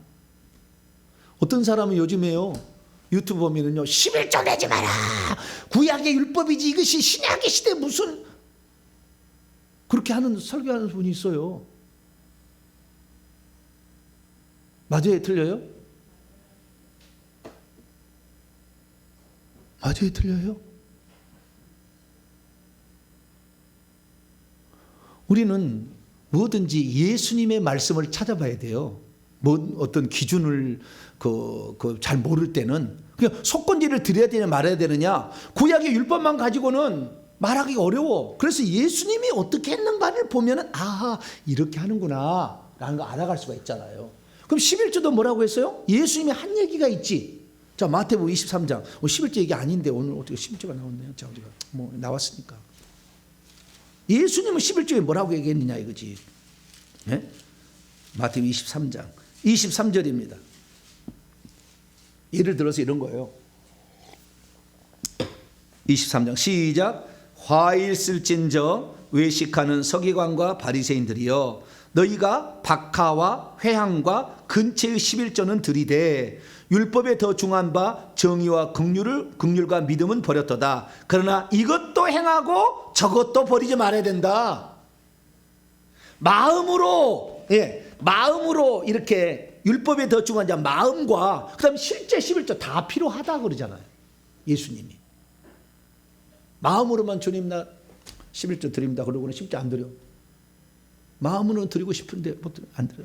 어떤 사람은 요즘에요 유튜브 보면은요 11조 내지 마라. 구약의 율법이지 이것이 신약의 시대 무슨 그렇게 하는 설교하는 분이 있어요. 맞아요? 틀려요? 맞아요? 틀려요? 우리는 뭐든지 예수님의 말씀을 찾아봐야 돼요. 뭐 어떤 기준을 잘 모를 때는 그냥 속건제를 드려야 되냐 말아야 되느냐, 구약의 율법만 가지고는 말하기가 어려워. 그래서 예수님이 어떻게 했는가를 보면은 아하, 이렇게 하는구나 라는 거 알아갈 수가 있잖아요. 그럼 11조도 뭐라고 했어요? 예수님이 한 얘기가 있지. 자, 마태복음 23장 11조 얘기 아닌데 오늘 어떻게 11조가 나왔네요. 자, 우리가 뭐 나왔으니까. 예수님은 11조에 뭐라고 얘기했느냐 이거지. 네? 마태복음 23장 23절입니다. 예를 들어서 이런 거예요. 23장 시작. 화일 쓸진저 외식하는 서기관과 바리새인들이여, 너희가 박하와 회향과 근체의 11조는 들이되 율법에 더 중한 바 정의와 긍휼과 믿음은 버렸도다. 그러나 이것도 행하고 저것도 버리지 말아야 된다. 마음으로 이렇게 율법에 더 중한 자 마음과 그다음에 실제 11조 다 필요하다 그러잖아요. 예수님이 마음으로만 주님 나 11조 드립니다 그러고는 10조 안 드려. 마음으로는 드리고 싶은데 안 드려.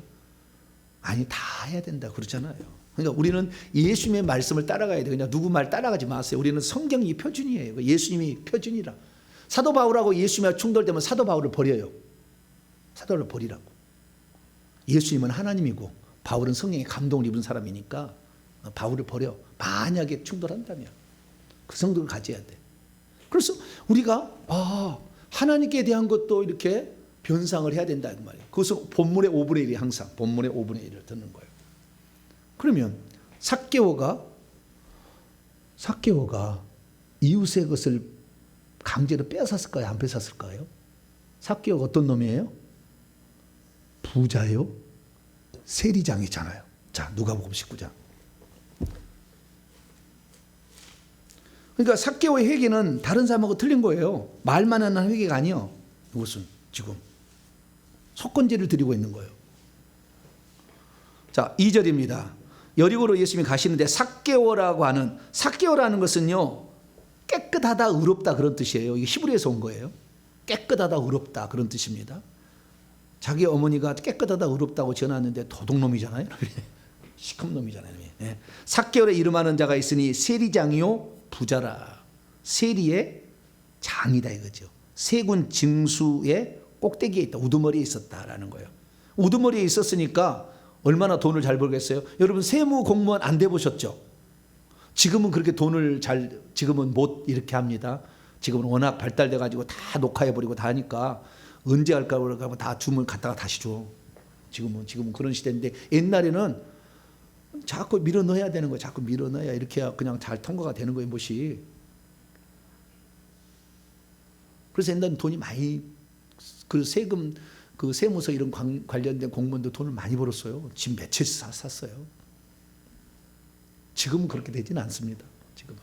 아니, 다 해야 된다 그러잖아요. 그러니까 우리는 예수님의 말씀을 따라가야 돼요. 그냥 누구 말 따라가지 마세요. 우리는 성경이 표준이에요. 예수님이 표준이라. 사도 바울하고 예수님과 충돌되면 사도 바울을 버려요. 사도를 버리라고. 예수님은 하나님이고 바울은 성령의 감동을 입은 사람이니까 바울을 버려. 만약에 충돌한다면 그 성도를 가져야 돼. 그래서 우리가 하나님께 대한 것도 이렇게 변상을 해야 된다 그 말이에요. 그것은 본문의 5분의 1이 항상 본문의 5분의 1을 듣는 거예요. 그러면 삭개오가 이웃의 것을 강제로 빼앗았을까요? 안 뺏었을까요? 삭개오가 어떤 놈이에요? 부자요? 세리장이잖아요. 자, 누가복음 19장. 그러니까 삭개오의 회개는 다른 사람하고 틀린 거예요. 말만 하는 회개가 아니에요. 이것은 지금 속건제를 드리고 있는 거예요. 자, 2절입니다. 여리고로 예수님이 가시는데 삭개오라는 것은요, 깨끗하다, 의롭다 그런 뜻이에요. 이게 히브리에서 온 거예요. 깨끗하다, 의롭다 그런 뜻입니다. 자기 어머니가 깨끗하다, 의롭다고 전하는데 도둑놈이잖아요. 시큼놈이잖아요. 예. 삭개오를 이름하는 자가 있으니 세리장이요 부자라. 세리의 장이다 이거죠. 세군 징수의 꼭대기에 있다. 우두머리에 있었다라는 거예요. 우두머리에 있었으니까 얼마나 돈을 잘 벌겠어요? 여러분 세무 공무원 안 돼 보셨죠? 지금은 그렇게 돈을 지금은 못 이렇게 합니다. 지금은 워낙 발달돼 가지고 다 녹화해 버리고 다 하니까 언제 할까 그러고 다 주문 갖다가 다시 줘. 지금은 그런 시대인데 옛날에는 자꾸 밀어 넣어야 되는 거예요. 자꾸 밀어 넣어야 이렇게 그냥 잘 통과가 되는 거예요, 못이. 그래서 옛날에는 돈이 많이 그 세금 그 세무서 이런 관련된 공무원도 돈을 많이 벌었어요. 집 몇 채 샀어요. 지금은 그렇게 되지는 않습니다. 지금은.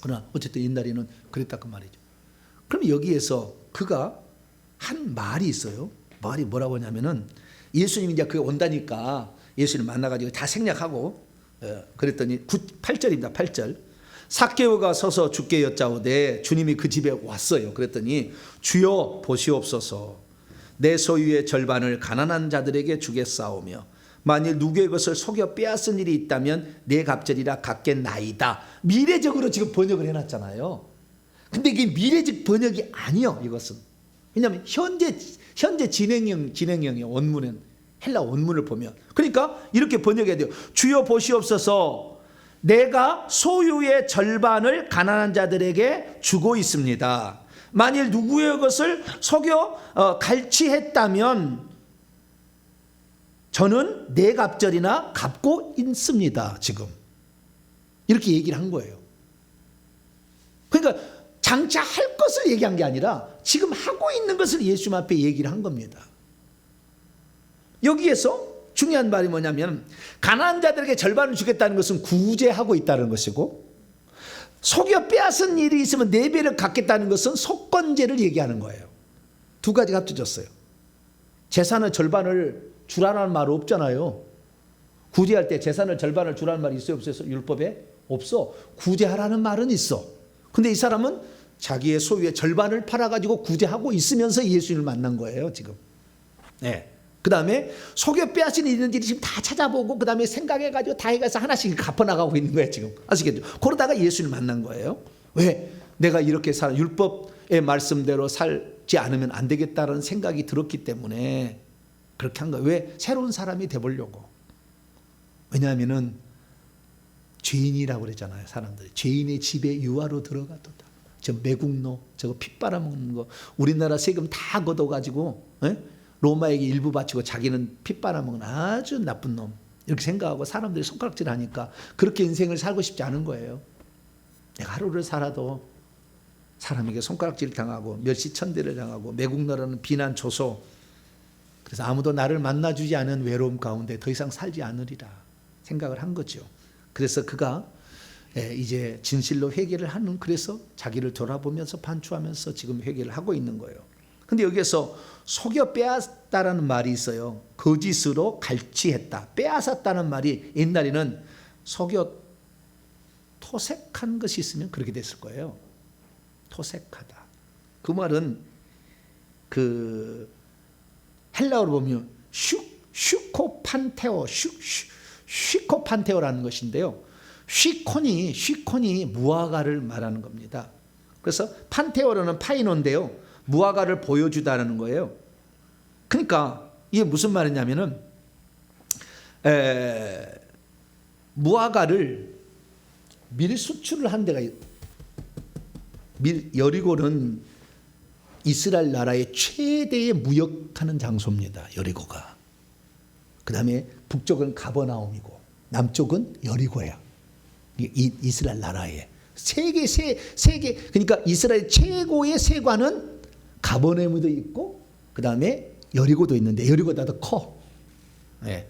그러나 어쨌든 옛날에는 그랬다 그 말이죠. 그럼 여기에서 그가 한 말이 있어요. 말이 뭐라고 하냐면은 예수님이 이제 그게 온다니까 예수님 만나가지고 다 생략하고 그랬더니 8절입니다. 8절. 삭개오가 서서 주께 여짜오되 주님이 그 집에 왔어요. 그랬더니 주여 보시옵소서. 내 소유의 절반을 가난한 자들에게 주겠사오며 만일 누구의 것을 속여 빼앗은 일이 있다면 내 갑절이라 갚겠나이다. 미래적으로 지금 번역을 해놨잖아요. 근데 이게 미래적 번역이 아니요. 이것은. 왜냐하면 현재 진행형이에요. 원문은. 헬라 원문을 보면. 그러니까 이렇게 번역해야 돼요. 주여 보시옵소서. 내가 소유의 절반을 가난한 자들에게 주고 있습니다. 만일 누구의 것을 속여 갈취했다면 저는 내 갑절이나 갚고 있습니다. 지금 이렇게 얘기를 한 거예요. 그러니까 장차 할 것을 얘기한 게 아니라 지금 하고 있는 것을 예수님 앞에 얘기를 한 겁니다. 여기에서 중요한 말이 뭐냐면 가난한 자들에게 절반을 주겠다는 것은 구제하고 있다는 것이고 속여 빼앗은 일이 있으면 4배를 갚겠다는 것은 속건제를 얘기하는 거예요. 두 가지가 합쳐졌어요. 재산의 절반을 주라는 말 없잖아요. 구제할 때 재산을 절반을 주라는 말이 있어요? 없어요? 율법에? 없어. 구제하라는 말은 있어. 근데 이 사람은 자기의 소유의 절반을 팔아가지고 구제하고 있으면서 예수님을 만난 거예요, 지금. 네. 그 다음에 속여 빼앗은 일들이 지금 다 찾아보고 그 다음에 생각해가지고 다 해가서 하나씩 갚아나가고 있는 거예요, 지금. 아시겠죠? 그러다가 예수님을 만난 거예요. 왜? 내가 이렇게 율법의 말씀대로 살지 않으면 안 되겠다는 생각이 들었기 때문에 그렇게 한 거예요. 왜? 새로운 사람이 돼보려고. 왜냐하면은 죄인이라고 그러잖아요, 사람들이. 죄인의 집에 유아로 들어가도다. 저 매국노, 저거 피 빨아먹는 거. 우리나라 세금 다 걷어가지고 로마에게 일부 바치고 자기는 피 빨아먹는 아주 나쁜 놈. 이렇게 생각하고 사람들이 손가락질하니까 그렇게 인생을 살고 싶지 않은 거예요. 내가 하루를 살아도 사람에게 손가락질 당하고 멸시천대를 당하고 매국노라는 비난 조소. 그래서 아무도 나를 만나주지 않은 외로움 가운데 더 이상 살지 않으리라 생각을 한 거죠. 그래서 그가 이제 진실로 회개를 하는, 그래서 자기를 돌아보면서 반추하면서 지금 회개를 하고 있는 거예요. 근데 여기에서 속여 빼앗다라는 말이 있어요. 거짓으로 갈취했다. 빼앗았다는 말이 옛날에는 속여 토색한 것이 있으면 그렇게 됐을 거예요. 토색하다. 그 말은 그 헬라어로 보면 슈코판테오라는 것인데요. 쉬콘이 무화과를 말하는 겁니다. 그래서 판테오로는 파이노인데요. 무화과를 보여주다라는 거예요. 그러니까 이게 무슨 말이냐면은 무화과를 밀수출을 한 데가 여리고는 이스라엘 나라의 최대의 무역하는 장소입니다. 여리고가. 그 다음에 북쪽은 가버나움이고 남쪽은 여리고야. 이스라엘 나라에 세계 그러니까 이스라엘 최고의 세관은 가버나움도 있고 그 다음에 여리고도 있는데 여리고보다 더 커. 예.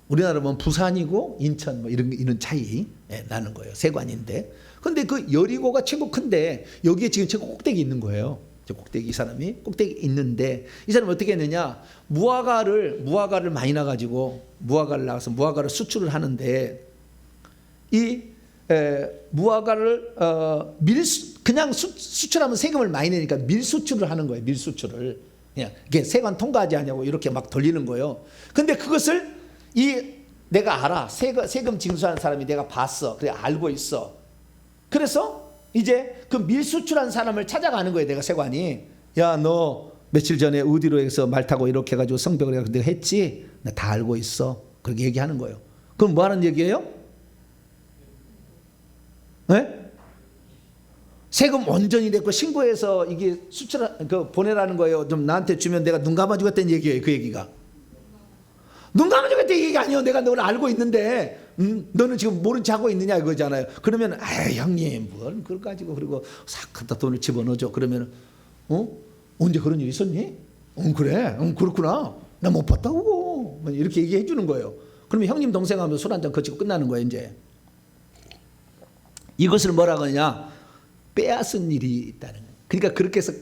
우리나라 보면 부산이고 인천 뭐 이런 차이 나는 거예요. 세관인데. 근데 그 여리고가 최고 큰데 여기에 지금 최고 꼭대기 있는 거예요. 꼭대기, 이 사람이 꼭대기 있는데 이 사람이 어떻게 했느냐? 무화과를 많이 나가지고 무화과를 나가서 무화과를 수출을 하는데 이 무화과를 그냥 수출하면 세금을 많이 내니까 밀수출을 하는 거예요. 밀수출을 그냥 이게 세관 통과하지 않냐고 이렇게 막 돌리는 거예요. 근데 그것을 내가 알아. 세금 징수하는 사람이 내가 봤어. 그래 알고 있어. 그래서 이제 그 밀수출한 사람을 찾아가는 거예요. 내가 세관이. 야, 너 며칠 전에 어디로 해서 말 타고 이렇게 해가지고 성벽을 해가지고 내가 했지? 나 다 알고 있어. 그렇게 얘기하는 거예요. 그럼 뭐 하는 얘기예요? 네? 세금 온전히 냈고 신고해서 이게 보내라는 거예요. 좀 나한테 주면 내가 눈 감아주겠다는 얘기예요. 그 얘기가. 눈 감아주겠다는 얘기가 아니에요. 내가 너를 알고 있는데 너는 지금 모른 체 하고 있느냐 이거잖아요. 그러면 형님 뭘 그걸 가지고 그리고 싹 갖다 돈을 집어넣어줘. 그러면 언제 그런 일 있었니? 그래. 그렇구나. 나 못 봤다고. 이렇게 얘기해 주는 거예요. 그러면 형님 동생 하면 술 한잔 거치고 끝나는 거예요. 이제 이것을 뭐라고 하냐? 빼앗은 일이 있다는 거예요. 그러니까 그렇게 해서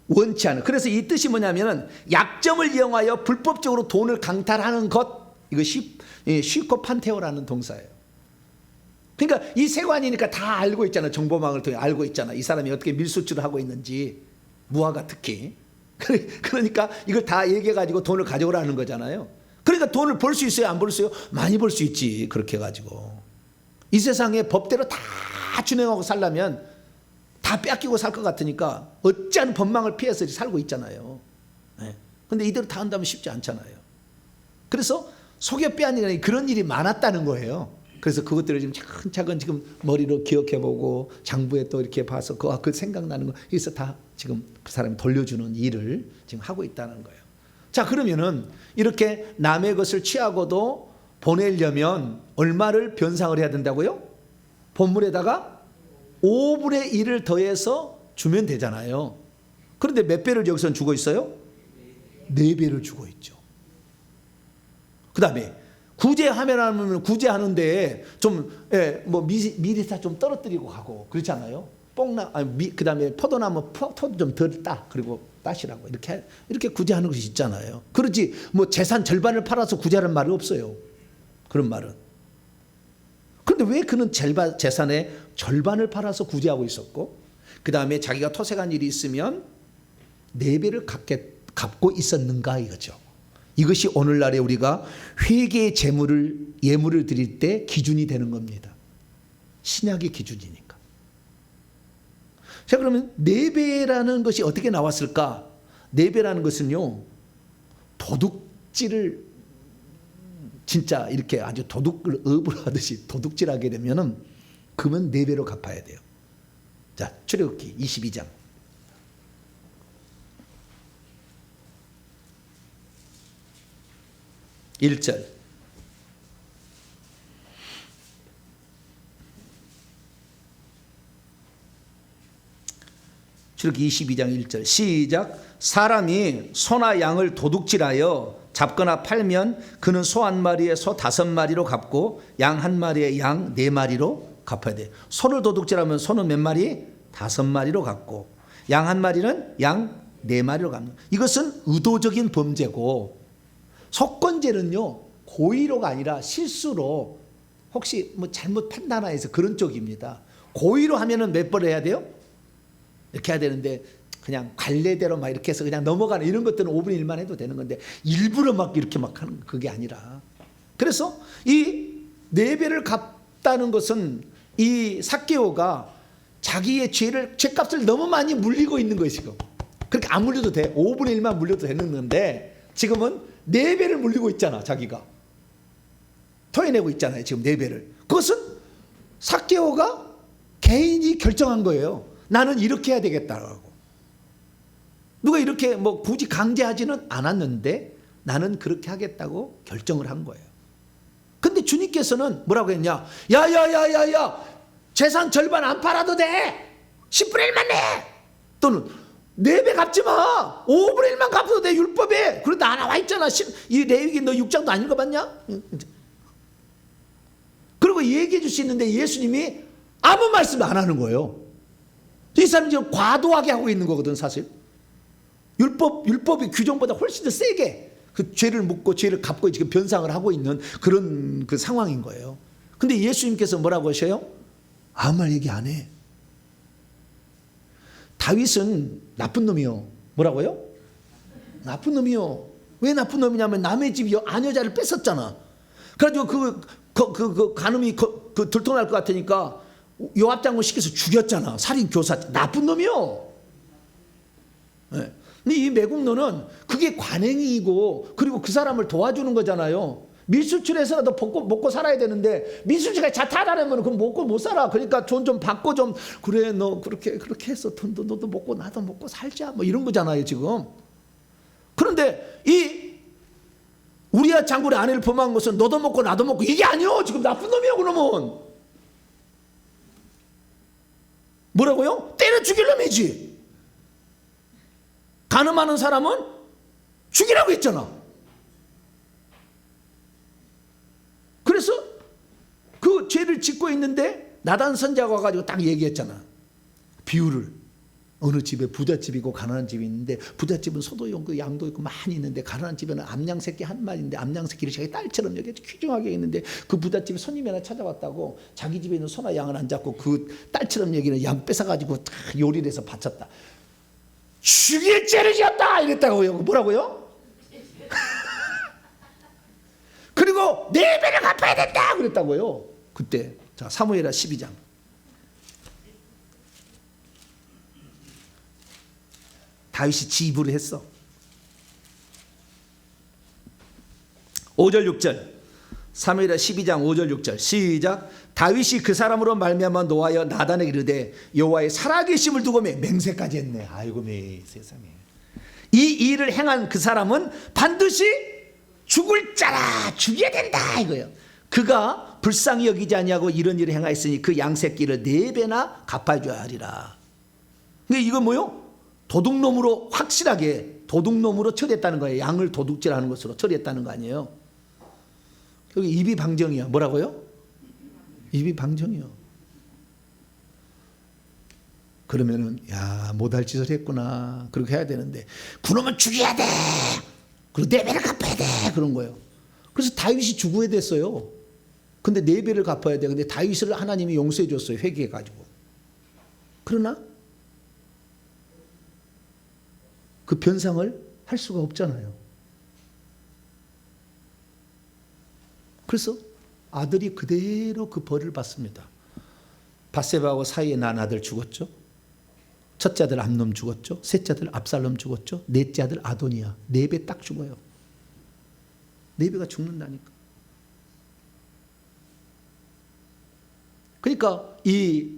원치 않은. 그래서 이 뜻이 뭐냐면은 약점을 이용하여 불법적으로 돈을 강탈하는 것. 이것이 슈코판테오라는 동사예요. 그러니까 이 세관이니까 다 알고 있잖아요. 정보망을 통해 알고 있잖아. 이 사람이 어떻게 밀수출을 하고 있는지. 무화과 특히. 그러니까 이걸 다 얘기해가지고 돈을 가져오라는 거잖아요. 그러니까 돈을 벌 수 있어요? 안 벌 수 있어요? 많이 벌 수 있지. 그렇게 해가지고. 이 세상에 법대로 다 준행하고 살려면 다 뺏기고 살 것 같으니까 어찌하는 법망을 피해서 살고 있잖아요. 그런데 이대로 다 한다면 쉽지 않잖아요. 그래서 속여 빼앗는 그런 일이 많았다는 거예요. 그래서 그것들을 지금 차근차근 지금 머리로 기억해보고 장부에 또 이렇게 봐서 그 생각나는 거 그래서 다 지금 그 사람이 돌려주는 일을 지금 하고 있다는 거예요. 자, 그러면은 이렇게 남의 것을 취하고도 보내려면 얼마를 변상을 해야 된다고요? 본물에다가 5분의 1을 더해서 주면 되잖아요. 그런데 몇 배를 여기서는 주고 있어요? 4배를 주고 있죠. 그 다음에 구제하면 구제하는데 좀 미리 다 좀 떨어뜨리고 가고 그렇잖아요. 그 다음에 포도나무 포도 좀 덜 따 그리고 따시라고 이렇게 구제하는 것이 있잖아요. 그렇지 뭐 재산 절반을 팔아서 구제하는 말이 없어요. 그런 말은. 그런데 왜 그는 재산의 절반을 팔아서 구제하고 있었고 그 다음에 자기가 토색한 일이 있으면 4배를 갚고 있었는가 이거죠. 이것이 오늘날에 우리가 회개의 예물을 드릴 때 기준이 되는 겁니다. 신약의 기준이니까. 자, 그러면 4배라는 것이 어떻게 나왔을까? 4배라는 것은요, 도둑질을 진짜 이렇게 아주 도둑을 업을 하듯이 도둑질하게 되면은 그러면 4배로 갚아야 돼요. 자, 출애굽기 22장 1절. 출애굽기 22장 1절 시작. 사람이 소나 양을 도둑질하여 잡거나 팔면 그는 소 한 마리에 소 5마리로 갚고 양 한 마리에 양 4마리로 갚아야 돼. 소를 도둑질하면 소는 몇 마리? 5마리로 갚고 양 한 마리는 양 4마리로 갚는. 이것은 의도적인 범죄고, 속건죄는요 고의로가 아니라 실수로 혹시 뭐 잘못 판단해서 그런 쪽입니다. 고의로 하면은 몇 번 해야 돼요? 이렇게 해야 되는데 그냥 관례대로 막 이렇게 해서 그냥 넘어가는 이런 것들은 5분의 1만 해도 되는 건데 일부러 막 이렇게 막 하는 그게 아니라, 그래서 이 4배를 갚다는 것은 이 삭개오가 자기의 죄값을 너무 많이 물리고 있는 거예요. 지금 그렇게 안 물려도 돼. 5분의 1만 물려도 되는 건데 지금은 4배를 물리고 있잖아. 자기가 토해내고 있잖아요. 지금 4배를. 그것은 삭개오가 개인이 결정한 거예요. 나는 이렇게 해야 되겠다라고. 누가 이렇게 뭐 굳이 강제하지는 않았는데 나는 그렇게 하겠다고 결정을 한 거예요. 근데 주님께서는 뭐라고 했냐? 야야야야야, 재산 절반 안 팔아도 돼. 10분의 1만 내. 또는 4배 갚지 마. 5분의 1만 갚아도 돼. 율법에. 그런데 다 나와 있잖아. 이 레위기 너 6장도 안 읽어봤냐? 그리고 얘기해 줄 수 있는데 예수님이 아무 말씀 안 하는 거예요. 이 사람이 지금 과도하게 하고 있는 거거든. 사실 율법의 규정보다 훨씬 더 세게 그 죄를 묻고 죄를 갚고 지금 변상을 하고 있는 그런 그 상황인 거예요. 근데 예수님께서 뭐라고 하셔요? 아무 말 얘기 안 해. 다윗은 나쁜 놈이요. 뭐라고요? 나쁜 놈이요. 왜 나쁜 놈이냐면 남의 집 아녀자를 뺏었잖아. 그래가지고 그 간음이 들통날 것 같으니까 요압 장군 시켜서 죽였잖아. 살인 교사. 나쁜 놈이요. 네. 근데 이 매국노는 그게 관행이고 그리고 그 사람을 도와주는 거잖아요. 밀수출해서라도 먹고 살아야 되는데 밀수지가 자타하려면 그럼 먹고 못 살아. 그러니까 돈 좀 받고 좀 그래 너 그렇게 해서 돈도 너도 먹고 나도 먹고 살자 뭐 이런 거잖아요 지금. 그런데 이 우리야 장군의 아내를 범한 것은 너도 먹고 나도 먹고 이게 아니요. 지금 나쁜 놈이야 그러면. 뭐라고요? 때려 죽일 놈이지. 간음하는 사람은 죽이라고 했잖아. 그래서 그 죄를 짓고 있는데 나단 선자가 와가지고 딱 얘기했잖아. 비유를. 어느 집에 부잣집이고 가난한 집이 있는데 부잣집은 소도 있고 양도 있고 많이 있는데 가난한 집에는 암양 새끼 한 마리인데 암양 새끼를 자기 딸처럼 여기 귀중하게 있는데 그 부잣집에 손님이 하나 찾아왔다고 자기 집에 있는 소나 양을 안 잡고 그 딸처럼 여기는 양 뺏어가지고 다 요리를 해서 바쳤다. 죽일 죄를 지었다 이랬다고요. 뭐라고요? 그리고 4배를 갚아야 된다 그랬다고요. 그때 자 사무엘하 12장 다윗이 지입을 했어. 5절 6절 사무엘하 12장 5절 6절 시작. 다윗이 그 사람으로 말미암아 노하여 나단에게 이르되 여호와의 살아계심을 두고 맹세까지 했네. 아이고 세상에. 이 일을 행한 그 사람은 반드시 죽을 자라. 죽여야 된다 이거예요. 그가 불쌍히 여기지 아니하고 이런 일을 행하였으니 그 양새끼를 4배나 갚아줘야 하리라. 근데 이건 뭐요? 도둑놈으로 확실하게 도둑놈으로 처리했다는 거예요. 양을 도둑질하는 것으로 처리했다는 거 아니에요. 여기 입이 방정이야. 뭐라고요? 입이 방정이요. 그러면은 야 못할 짓을 했구나 그렇게 해야 되는데 그놈은 죽여야 돼. 그리고 4배를 갚아야 돼 그런 거예요. 그래서 다윗이 죽어야 됐어요. 근데 4배를 갚아야 돼. 근데 다윗을 하나님이 용서해 줬어요. 회개해 가지고. 그러나 그 변상을 할 수가 없잖아요. 그래서 아들이 그대로 그 벌을 받습니다. 밧세바하고 사이에 난 아들 죽었죠. 첫째 아들 암논 죽었죠. 셋째 아들 압살롬 죽었죠. 넷째 아들 아도니아 4배 딱 죽어요. 4배가 죽는다니까. 그러니까 이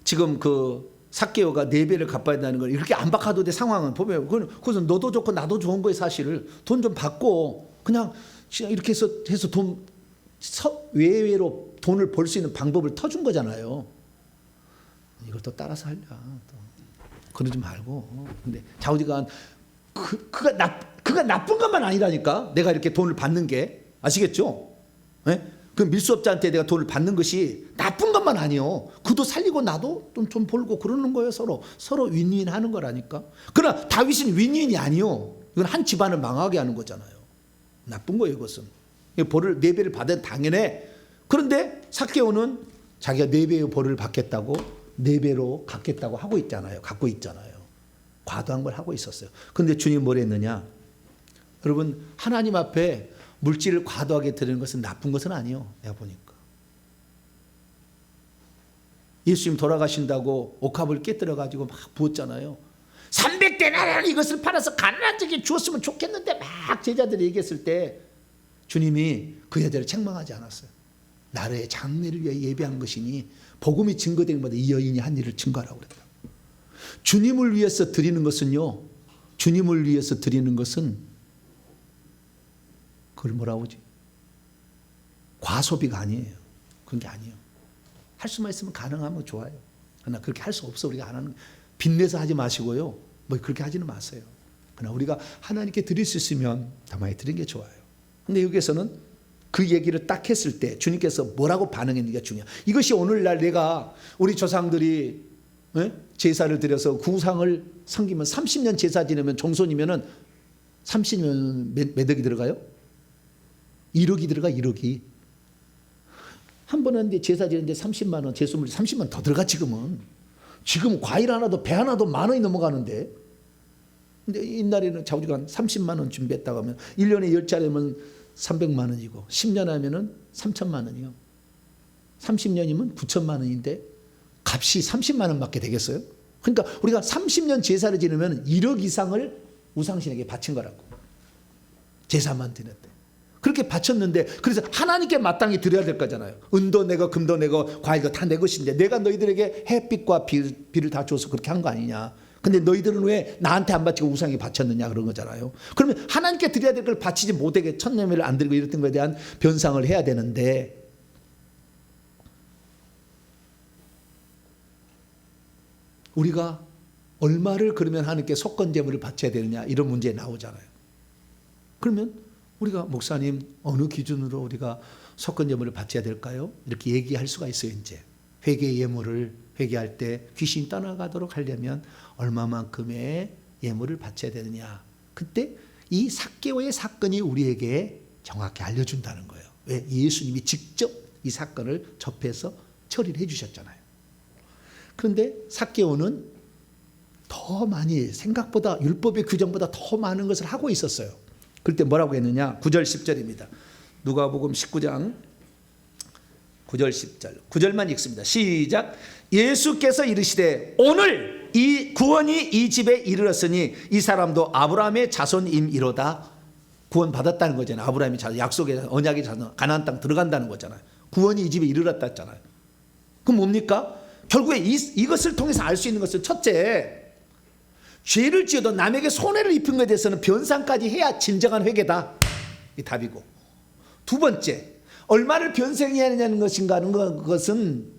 지금 그 삭개오가 4배를 갚아야 된다는 걸 이렇게 안팎아도 돼 상황은 보면 그래서 너도 좋고 나도 좋은 거예요. 사실 돈 좀 받고 그냥 이렇게 해서 돈 외외로 돈을 벌 수 있는 방법을 터준 거잖아요. 이걸 또 따라서 하려 또 그러지 말고. 근데 좌우지간 그가 나쁜 것만 아니라니까. 내가 이렇게 돈을 받는 게 아시겠죠? 네? 그 밀수업자한테 내가 돈을 받는 것이 나쁜 것만 아니요. 그도 살리고 나도 돈 벌고 그러는 거예요. 서로 윈윈 하는 거라니까. 그러나 다윗은 윈윈이 아니요. 이건 한 집안을 망하게 하는 거잖아요. 나쁜 거예요. 이것은. 벌을 4배를 받은 당연해. 그런데 삭개오는 자기가 4배의 벌을 받겠다고 4배로 갚겠다고 하고 있잖아요. 갖고 있잖아요. 과도한 걸 하고 있었어요. 그런데 주님 뭘 했느냐? 여러분 하나님 앞에 물질을 과도하게 드리는 것은 나쁜 것은 아니에요. 내가 보니까. 예수님 돌아가신다고 옥합을 깨뜨려 가지고 막 부었잖아요. 300데나리온 이것을 팔아서 가난한 자에게 주었으면 좋겠는데 막 제자들이 얘기했을 때 주님이 그 여자를 책망하지 않았어요. 나라의 장래를 위해 예배한 것이니 복음이 증거된 것마다 이 여인이 한 일을 증거하라고 그랬다. 주님을 위해서 드리는 것은요. 주님을 위해서 드리는 것은 그걸 뭐라고 하지? 과소비가 아니에요. 그런 게 아니에요. 할 수만 있으면 가능하면 좋아요. 그러나 그렇게 할 수 없어 우리가 안 하는 빚내서 하지 마시고요. 뭐 그렇게 하지는 마세요. 그러나 우리가 하나님께 드릴 수 있으면 가만히 드리는 게 좋아요. 근데 여기에서는 그 얘기를 딱 했을 때 주님께서 뭐라고 반응했는지가 중요해요. 이것이 오늘날 내가 우리 조상들이 제사를 드려서 구상을 섬기면 30년 제사 지내면 종손이면은 30년 몇 억이 들어가요? 1억이 들어가. 1억이. 한 번 했는데 제사 지는데 30만 원, 제수물 30만 원 더 들어가 지금은. 지금 과일 하나도 배 하나도 10,000원이 넘어가는데. 근데 옛날에는 좌우지간 30만 원 준비했다고 하면 1년에 10자리면 300만 원이고 10년 하면은 3천만 원이요. 30년이면 9천만 원인데 값이 30만 원밖에 되겠어요? 그러니까 우리가 30년 제사를 지내면 1억 이상을 우상신에게 바친 거라고. 제사만 드렸대. 그렇게 바쳤는데 그래서 하나님께 마땅히 드려야 될 거잖아요. 은도 내고 금도 내고 과일도 다 내 것인데 내가 너희들에게 햇빛과 비를 다 줘서 그렇게 한 거 아니냐. 근데 너희들은 왜 나한테 안 바치고 우상에 바쳤느냐 그런 거잖아요. 그러면 하나님께 드려야 될 걸 바치지 못하게 천내매를 안 드리고 이랬던 것에 대한 변상을 해야 되는데 우리가 얼마를 그러면 하나님께 속건제물을 바쳐야 되느냐 이런 문제 나오잖아요. 그러면 우리가 목사님 어느 기준으로 우리가 속건제물을 바쳐야 될까요? 이렇게 얘기할 수가 있어요. 이제 회개 예물을 회개할 때 귀신 떠나가도록 하려면 얼마만큼의 예물을 바쳐야 되느냐. 그때 이 삭개오의 사건이 우리에게 정확히 알려준다는 거예요. 왜? 예수님이 직접 이 사건을 접해서 처리를 해주셨잖아요. 그런데 삭개오는 더 많이 생각보다 율법의 규정보다 더 많은 것을 하고 있었어요. 그때 뭐라고 했느냐? 9절 10절입니다. 누가복음 19장 9절 10절 9절만 읽습니다. 시작. 예수께서 이르시되 오늘 이 구원이 이 집에 이르렀으니 이 사람도 아브라함의 자손임이로다. 구원 받았다는 거잖아요. 아브라함이 약속의 언약의 자손 가나안 땅 들어간다는 거잖아요. 구원이 이 집에 이르렀다 했잖아요. 그럼 뭡니까? 결국에 이것을 통해서 알 수 있는 것은 첫째, 죄를 지어도 남에게 손해를 입힌 것에 대해서는 변상까지 해야 진정한 회개다. 이 답이고, 두 번째, 얼마를 변상해야 하느냐는 것인가 하는 것은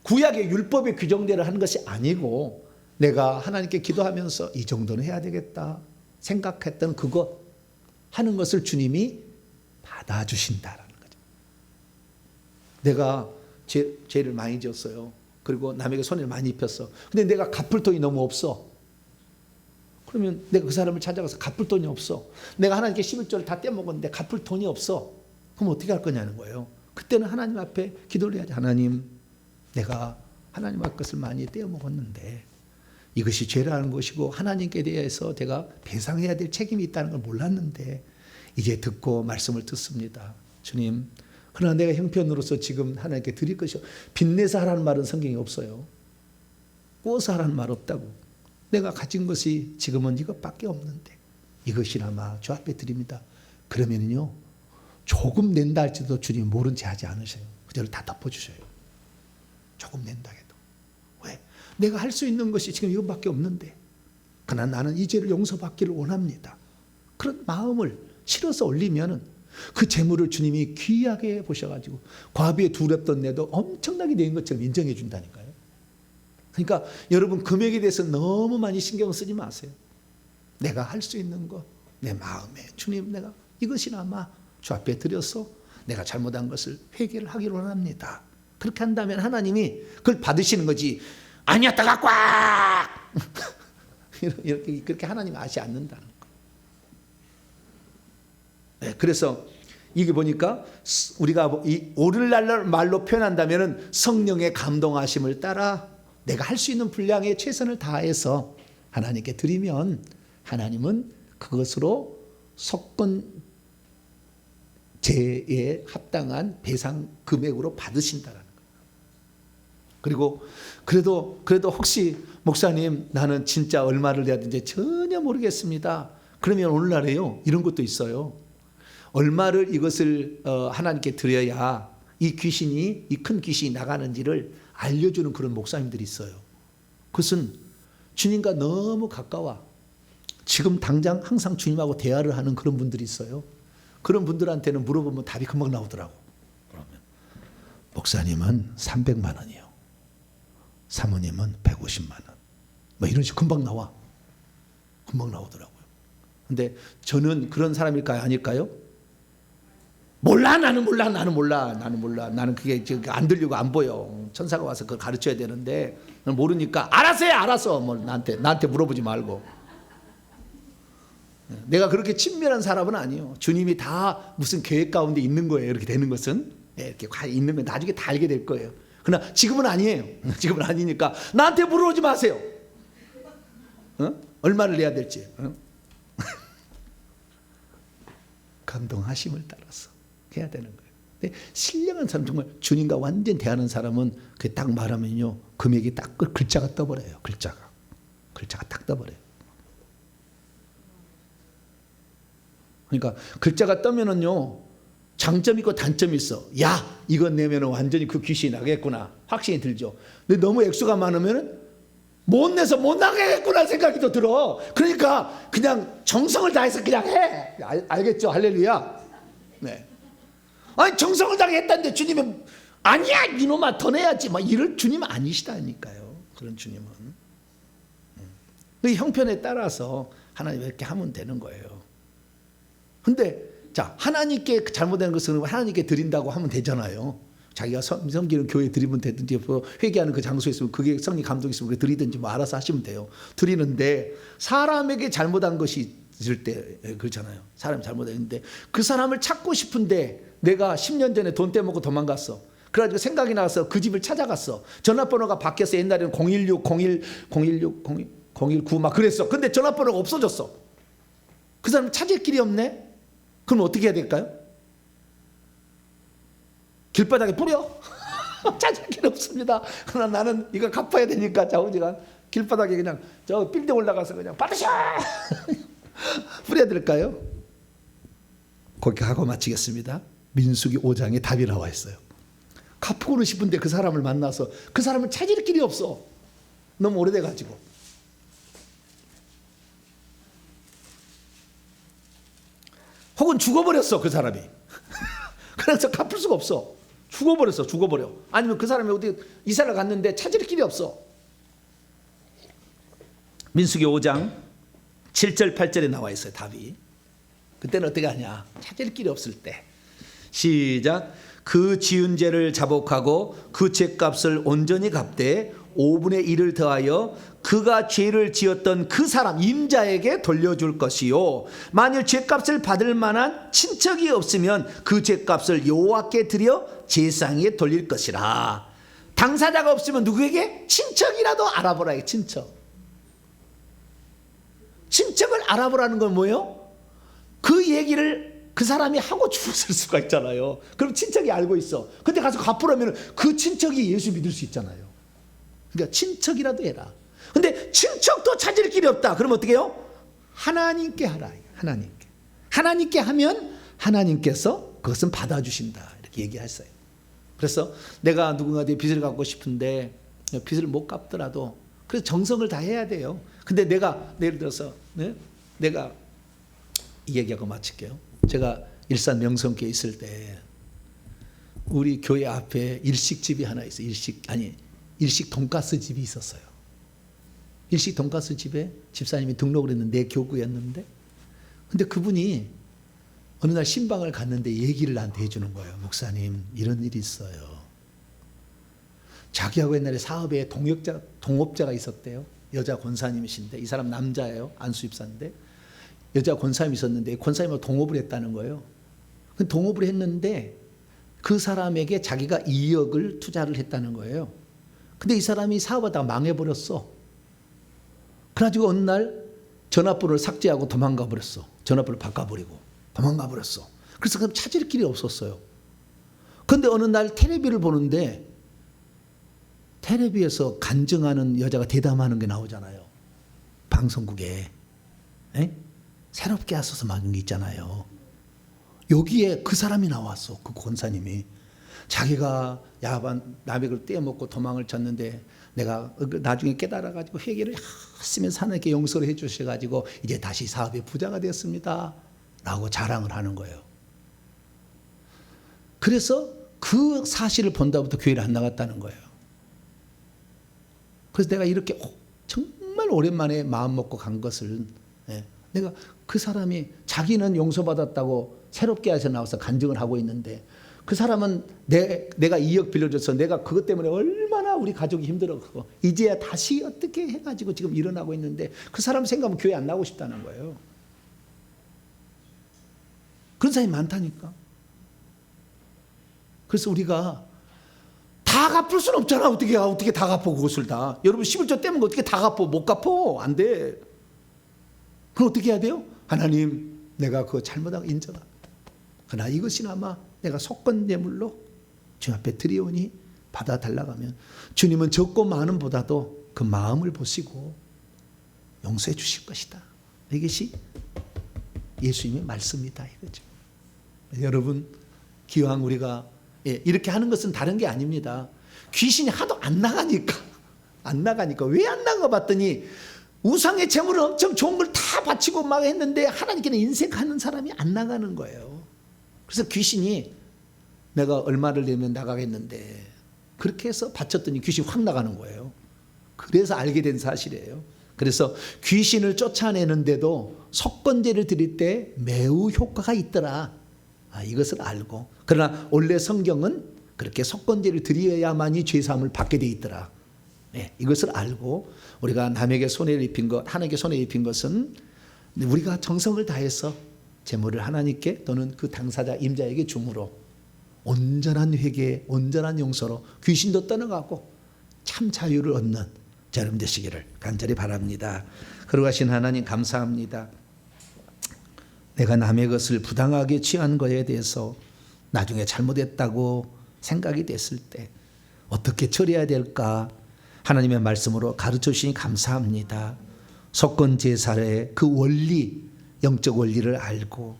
구약의 율법의 규정대로 하는 것이 아니고 내가 하나님께 기도하면서 이 정도는 해야 되겠다 생각했던 그거 하는 것을 주님이 받아주신다라는 거죠. 내가 죄를 많이 지었어요. 그리고 남에게 손해를 많이 입혔어. 근데 내가 갚을 돈이 너무 없어. 그러면 내가 그 사람을 찾아가서 갚을 돈이 없어. 내가 하나님께 11조를 다 떼먹었는데 갚을 돈이 없어. 그럼 어떻게 할 거냐는 거예요. 그때는 하나님 앞에 기도를 해야지. 하나님, 내가 하나님 앞 것을 많이 떼어먹었는데 이것이 죄라는 것이고 하나님께 대해서 내가 배상해야 될 책임이 있다는 걸 몰랐는데 이제 듣고 말씀을 듣습니다. 주님, 그러나 내가 형편으로서 지금 하나님께 드릴 것이요. 빚내서 하라는 말은 성경에 없어요. 꾸어서 하라는 말 없다고. 내가 가진 것이 지금은 이것밖에 없는데 이것이나마 주 앞에 드립니다. 그러면요, 조금 낸다 할지도 주님 모른 채 하지 않으셔요. 그대로 다 덮어주셔요. 조금 낸다 해도. 왜? 내가 할 수 있는 것이 지금 이것밖에 없는데 그러나 나는 이 죄를 용서받기를 원합니다. 그런 마음을 실어서 올리면은 그 재물을 주님이 귀하게 보셔가지고 과비에 두렵던 내도 엄청나게 낸 것처럼 인정해 준다니까요. 그러니까 여러분 금액에 대해서 너무 많이 신경 쓰지 마세요. 내가 할 수 있는 것, 내 마음에 주님 내가 이것이나마 주 앞에 드려서 내가 잘못한 것을 회개를 하기를 원합니다. 그렇게 한다면 하나님이 그걸 받으시는 거지. 아니었다가 꽉 이렇게 그렇게 하나님 아시 않는다는 거. 네, 그래서 이게 보니까 우리가 이 오늘날 말로 표현한다면은 성령의 감동하심을 따라 내가 할 수 있는 분량의 최선을 다해서 하나님께 드리면 하나님은 그것으로 속건 죄에 합당한 배상 금액으로 받으신다라는 거예요. 그리고 그래도 혹시 목사님 나는 진짜 얼마를 내야 되는지 전혀 모르겠습니다. 그러면 오늘날에요 이런 것도 있어요. 얼마를 이것을 하나님께 드려야 이 귀신이 이 큰 귀신이 나가는지를 알려주는 그런 목사님들이 있어요. 그것은 주님과 너무 가까워 지금 당장 항상 주님하고 대화를 하는 그런 분들이 있어요. 그런 분들한테는 물어보면 답이 금방 나오더라고. 그러면 목사님은 300만 원이요. 사모님은 150만 원. 뭐 이런 식으로 금방 나와. 금방 나오더라고요. 근데 저는 그런 사람일까요? 아닐까요? 몰라 나는 그게 안 들리고 안 보여. 천사가 와서 그걸 가르쳐야 되는데 모르니까 알았어요 알았어. 뭐 나한테 물어보지 말고. 내가 그렇게 친밀한 사람은 아니에요. 주님이 다 무슨 계획 가운데 있는 거예요. 이렇게 되는 것은 이렇게 있는 건 나중에 다 알게 될 거예요. 그러나 지금은 아니에요. 지금은 아니니까 나한테 물어보지 마세요. 얼마를 내야 될지. 감동하심을 따라서 해야 되는 거예요. 근데 신령한 사람 정말 주님과 완전 대하는 사람은 그 딱 말하면요 금액이 딱 글자가 떠버려요. 글자가 딱 떠버려요. 그러니까 글자가 떠면은요 장점이 있고 단점이 있어. 야 이건 내면은 완전히 그 귀신이 나겠구나 확신이 들죠. 근데 너무 액수가 많으면은 못 내서 못 나가겠구나 생각이 또 들어. 그러니까 그냥 정성을 다해서 그냥 해. 알겠죠? 할렐루야. 네. 아니 정성을 다해 했다는데 주님은 아니야 이놈아 더 내야지 막 이럴 주님은 아니시다니까요. 그런 주님은 그 형편에 따라서 하나님 이렇게 하면 되는 거예요. 근데 자 하나님께 잘못된 것은 하나님께 드린다고 하면 되잖아요. 자기가 섬기는 교회에 드리면 되든지 회개하는 그 장소에 있으면 그게 성령 감동이 있으면 그게 드리든지 뭐 알아서 하시면 돼요. 드리는데 사람에게 잘못한 것이 있을 때 그렇잖아요. 사람이 잘못했는데 그 사람을 찾고 싶은데 내가 10년 전에 돈 떼먹고 도망갔어. 그래가지고 생각이 나서 그 집을 찾아갔어. 전화번호가 바뀌어서 옛날에는 016, 019 막 그랬어. 근데 전화번호가 없어졌어. 그 사람 찾을 길이 없네. 그럼 어떻게 해야 될까요? 길바닥에 뿌려? 찾을 길 없습니다. 그러나 나는 이거 갚아야 되니까 좌우지간 길바닥에 그냥 저 빌딩 올라가서 그냥 받으셔! 뿌려야 될까요? 거기 하고 마치겠습니다. 민수기 5장에 답이 나와 있어요. 갚고 싶은데 그 사람을 만나서 그 사람을 찾을 길이 없어. 너무 오래돼가지고. 혹은 죽어버렸어 그 사람이. 그래서 갚을 수가 없어. 죽어버려. 아니면 그 사람이 어디 이사를 갔는데 찾을 길이 없어. 민수기 5장 7절 8절에 나와 있어요 답이. 그때는 어떻게 하냐. 찾을 길이 없을 때 시작. 그 지은 죄를 자복하고 그 죄값을 온전히 갚되 5분의 1을 더하여 그가 죄를 지었던 그 사람 임자에게 돌려줄 것이요 만일 죄값을 받을 만한 친척이 없으면 그 죄값을 여호와께 드려 제사장에게 돌릴 것이라. 당사자가 없으면 누구에게? 친척이라도 알아보라. 친척. 친척을 알아보라는 건 뭐예요? 그 얘기를 그 사람이 하고 죽었을 수가 있잖아요. 그럼 친척이 알고 있어. 근데 가서 갚으라면 그 친척이 예수 믿을 수 있잖아요. 그러니까 친척이라도 해라. 근데 친척도 찾을 길이 없다. 그럼 어떻게 해요? 하나님께 하라. 하나님께. 하나님께 하면 하나님께서 그것은 받아주신다. 이렇게 얘기했어요. 그래서 내가 누군가한테 빚을 갚고 싶은데 빚을 못 갚더라도 그래서 정성을 다 해야 돼요. 근데 내가 예를 들어서 내가 이 얘기하고 마칠게요. 제가 일산 명성교에 있을 때 우리 교회 앞에 일식집이 하나 있어요. 일식 돈가스 집이 있었어요. 일식 돈가스 집에 집사님이 등록을 했는데 내 교구였는데, 근데 그분이 어느 날 신방을 갔는데 얘기를 나한테 해주는 거예요. 목사님, 이런 일이 있어요. 자기하고 옛날에 사업에 동업자가 있었대요. 여자 권사님이신데, 이 사람 남자예요. 안수입사인데 여자 권사님이 있었는데 권사님하고 동업을 했다는 거예요. 동업을 했는데 그 사람에게 자기가 2억을 투자를 했다는 거예요. 근데 이 사람이 사업하다가 망해버렸어. 그래가지고 어느 날 전화번호를 삭제하고 도망가 버렸어. 전화번호를 바꿔버리고 도망가 버렸어. 그래서 그럼 찾을 길이 없었어요. 그런데 어느 날 텔레비를 보는데 텔레비에서 간증하는 여자가 대담하는 게 나오잖아요. 방송국에. 새롭게 하셔서 막은 게 있잖아요. 여기에 그 사람이 나왔어. 그 권사님이. 자기가 야반 남의 떼어먹고 도망을 쳤는데 내가 나중에 깨달아가지고 회개를 하시면서 하나님께 용서를 해주셔가지고 이제 다시 사업의 부자가 되었습니다. 라고 자랑을 하는 거예요. 그래서 그 사실을 본다부터 교회를 안 나갔다는 거예요. 그래서 내가 이렇게 정말 오랜만에 마음 먹고 간 것을 내가 그 사람이 자기는 용서받았다고 새롭게 해서 나와서 간증을 하고 있는데 그 사람은 내가 2억 빌려줘서 내가 그것 때문에 얼마나 우리 가족이 힘들었고 이제야 다시 어떻게 해가지고 지금 일어나고 있는데 그 사람 생각하면 교회 안 나오고 싶다는 거예요. 그런 사람이 많다니까. 그래서 우리가 다 갚을 수는 없잖아. 어떻게 다 갚아 그것을 다. 여러분 11조 떼면 어떻게 다 갚아. 못 갚아. 안 돼. 그럼 어떻게 해야 돼요? 하나님, 내가 그거 잘못하고 인정합니다. 그러나 이것이나마 내가 속건제물로 주님 앞에 드리오니 받아달라고 하면 주님은 적고 많은 보다도 그 마음을 보시고 용서해 주실 것이다. 이것이 예수님의 말씀이다 이거죠. 여러분, 기왕 우리가 이렇게 하는 것은 다른 게 아닙니다. 귀신이 하도 안 나가니까 왜 안 나가 봤더니 우상의 재물을 엄청 좋은 걸 다 바치고 막 했는데 하나님께는 인색하는 사람이 안 나가는 거예요. 그래서 귀신이 내가 얼마를 내면 나가겠는데 그렇게 해서 바쳤더니 귀신이 확 나가는 거예요. 그래서 알게 된 사실이에요. 그래서 귀신을 쫓아내는데도 속건제를 드릴 때 매우 효과가 있더라. 이것을 알고, 그러나 원래 성경은 그렇게 속건제를 드려야만이 죄사함을 받게 돼 있더라. 이것을 알고 우리가 남에게 손해를 입힌 것, 하나님께 손해를 입힌 것은 우리가 정성을 다해서 재물을 하나님께 또는 그 당사자 임자에게 줌으로 온전한 회개, 온전한 용서로 귀신도 떠나가고 참 자유를 얻는 여러분 되시기를 간절히 바랍니다. 거룩하신 하나님 감사합니다. 내가 남의 것을 부당하게 취한 것에 대해서 나중에 잘못했다고 생각이 됐을 때 어떻게 처리해야 될까 하나님의 말씀으로 가르쳐 주시니 감사합니다. 속건제사의 그 원리, 영적 원리를 알고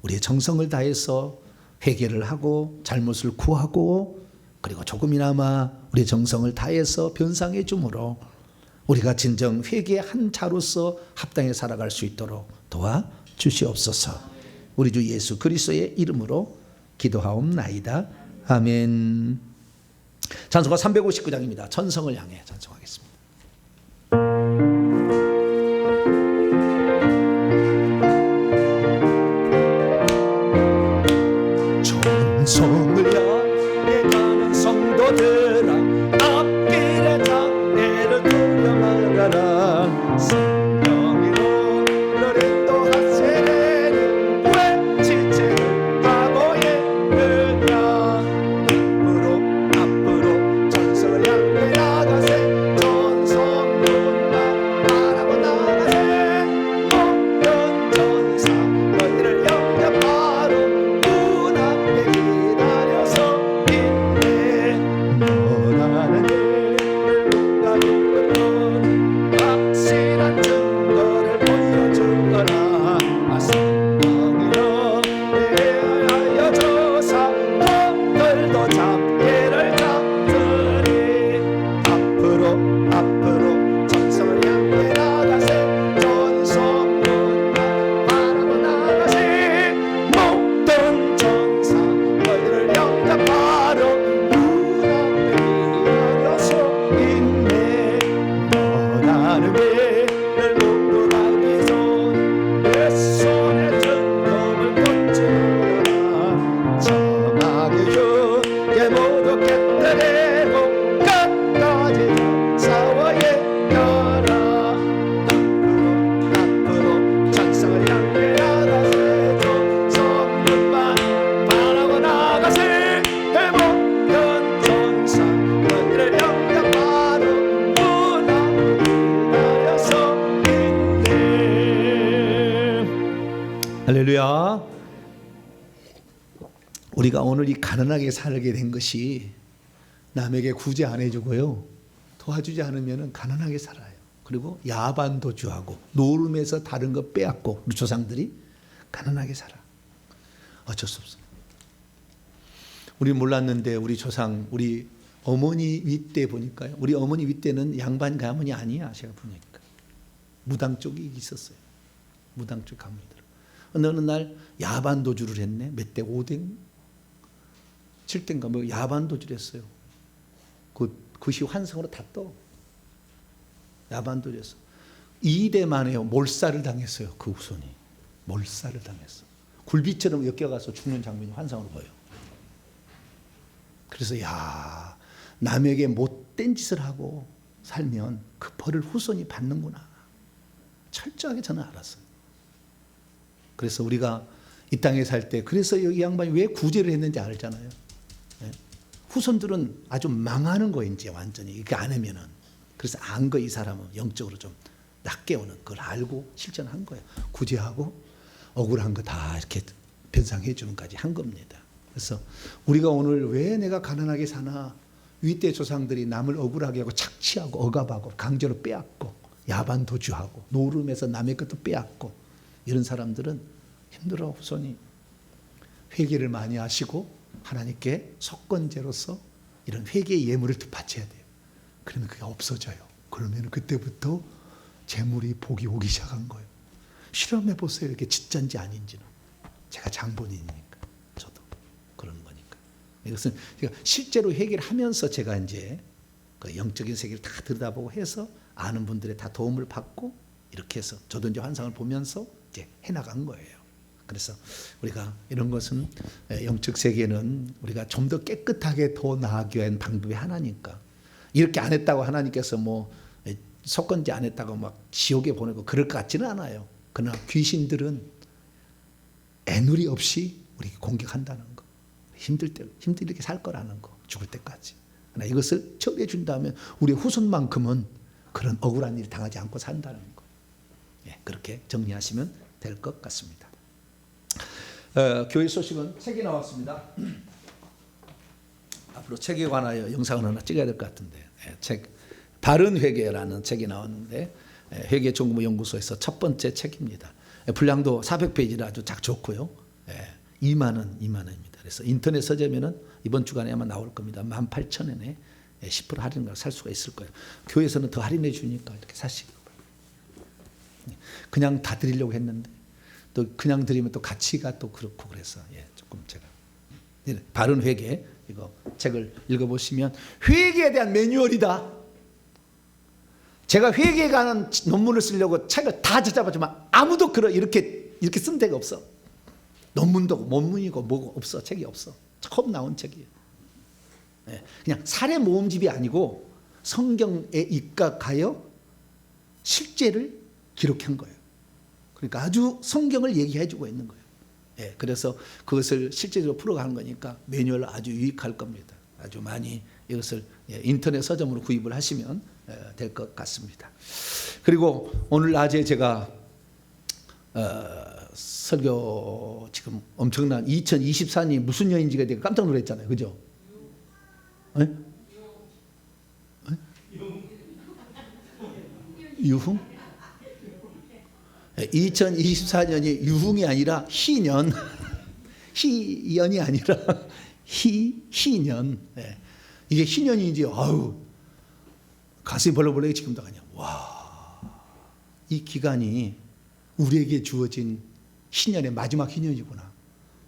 우리의 정성을 다해서 회개를 하고 잘못을 구하고 그리고 조금이나마 우리의 정성을 다해서 변상해 주므로 우리가 진정 회개의 한 자로서 합당해 살아갈 수 있도록 도와주시옵소서. 우리 주 예수 그리스도의 이름으로 기도하옵나이다. 아멘. 찬송가 359장입니다. 천성을 향해 찬송하겠습니다. 천성을 향해 가는 성도들아 앞길에 장애를 돌려 말아라. 성령으로 너를 또 하세는 왜 지체를 각오했느냐. 앞으로 천성을 향해 나가세. 천성문만 바라보 나가세. 늘 모두 가기 전 내 손에 증거를 꽂지라 정하게 주게 모두 깨뜨리고 끝까지 싸워야 가라 앞으로 찬성을 향해 나가세 성령만 바라고 나가세 해보면 전상 너희를 영접하러 문하고 기다려서 있네. 할렐루야. 우리가 오늘 이 가난하게 살게 된 것이 남에게 구제 안 해주고요, 도와주지 않으면 가난하게 살아요. 그리고 야반도주하고 노름에서 다른 거 빼앗고 우리 조상들이 가난하게 살아. 어쩔 수 없어. 우리 몰랐는데 우리 조상, 우리 어머니 윗대 보니까요, 우리 어머니 윗대는 양반 가문이 아니야. 제가 보니까 무당 쪽이 있었어요. 무당 쪽 가문이더라고요. 어느 날 야반도주를 했네. 몇 대? 5대? 7대인가 뭐 야반도주를 했어요. 그것이 환상으로 다 떠. 야반도주를 했어. 2대 만에요. 몰살을 당했어요. 그 후손이. 몰살을 당했어. 굴비처럼 엮여가서 죽는 장면이 환상으로 보여. 그래서 야, 남에게 못된 짓을 하고 살면 그 벌을 후손이 받는구나. 철저하게 저는 알았어요. 그래서 우리가 이 땅에 살 때, 그래서 이 양반이 왜 구제를 했는지 알잖아요. 예? 후손들은 아주 망하는 거예요, 이제 완전히. 이렇게 안 하면은. 그래서 안 거, 이 사람은 영적으로 좀 낮게 오는 그걸 알고 실천한 거예요. 구제하고 억울한 거 다 이렇게 변상해 주는까지 한 겁니다. 그래서 우리가 오늘 왜 내가 가난하게 사나, 윗대 조상들이 남을 억울하게 하고 착취하고 억압하고 강제로 빼앗고 야반도주하고 노름에서 남의 것도 빼앗고 이런 사람들은 힘들어. 후손이 회개를 많이 하시고 하나님께 속건제로서 이런 회개의 예물을 바쳐야 돼요. 그러면 그게 없어져요. 그러면 그때부터 재물이 복이 오기 시작한 거예요. 실험해 보세요. 이렇게 진짜인지 아닌지는. 제가 장본인이니까 저도 그런 거니까. 이것은 제가 실제로 회개를 하면서 제가 이제 그 영적인 세계를 다 들여다보고 해서 아는 분들의 다 도움을 받고 이렇게 해서 저도 이제 환상을 보면서 이제 해나간 거예요. 그래서 우리가 이런 것은 영적 세계는 우리가 좀 더 깨끗하게 더 나아가야 하는 방법이 하나니까. 이렇게 안 했다고 하나님께서 뭐 속건제 안 했다고 막 지옥에 보내고 그럴 것 같지는 않아요. 그러나 귀신들은 애누리 없이 우리에게 공격한다는 거. 힘들게 살 거라는 거. 죽을 때까지. 그러나 이것을 처리해 준다면 우리 후손만큼은 그런 억울한 일을 당하지 않고 산다는 거. 예, 그렇게 정리하시면 될 것 같습니다. 교회 소식은 책이 나왔습니다. 앞으로 책에 관하여 영상을 하나 찍어야 될 것 같은데, 책 바른 회개라는 책이 나왔는데 회개종부연구소에서 첫 번째 책입니다. 분량도 400페이지라 아주 작 좋고요. 2만 원입니다. 그래서 인터넷 서점에는 이번 주간에 아마 나올 겁니다. 18,000원에 10% 할인을 살 수가 있을 거예요. 교회에서는 더 할인해 주니까 이렇게 사시고. 그냥 다 드리려고 했는데 또 그냥 드리면 또 가치가 또 그렇고 그래서 조금 제가 바른 회개 이거 책을 읽어보시면 회개에 대한 매뉴얼이다. 제가 회개에 관한 논문을 쓰려고 책을 다 찾아봤지만 아무도 이렇게 쓴 데가 없어. 논문도 원문이고 뭐고 없어. 책이 없어. 처음 나온 책이에요. 그냥 사례 모음집이 아니고 성경에 입각하여 실제를 기록한 거예요. 그러니까 아주 성경을 얘기해주고 있는 거예요. 그래서 그것을 실제적으로 풀어가는 거니까 매뉴얼 아주 유익할 겁니다. 아주 많이 이것을 인터넷 서점으로 구입을 하시면 될 것 같습니다. 그리고 오늘 낮에 제가 설교 지금 엄청난 2024년이 무슨 년인지가 되게 깜짝 놀랐잖아요. 그죠? 유흥? 2024년이 유흥이 아니라 희년, 희연이 아니라 희년. 이게 희년인지 아유 가슴이 벌렁벌렁 지금도 그냥 와, 이 기간이 우리에게 주어진 희년의 마지막 희년이구나.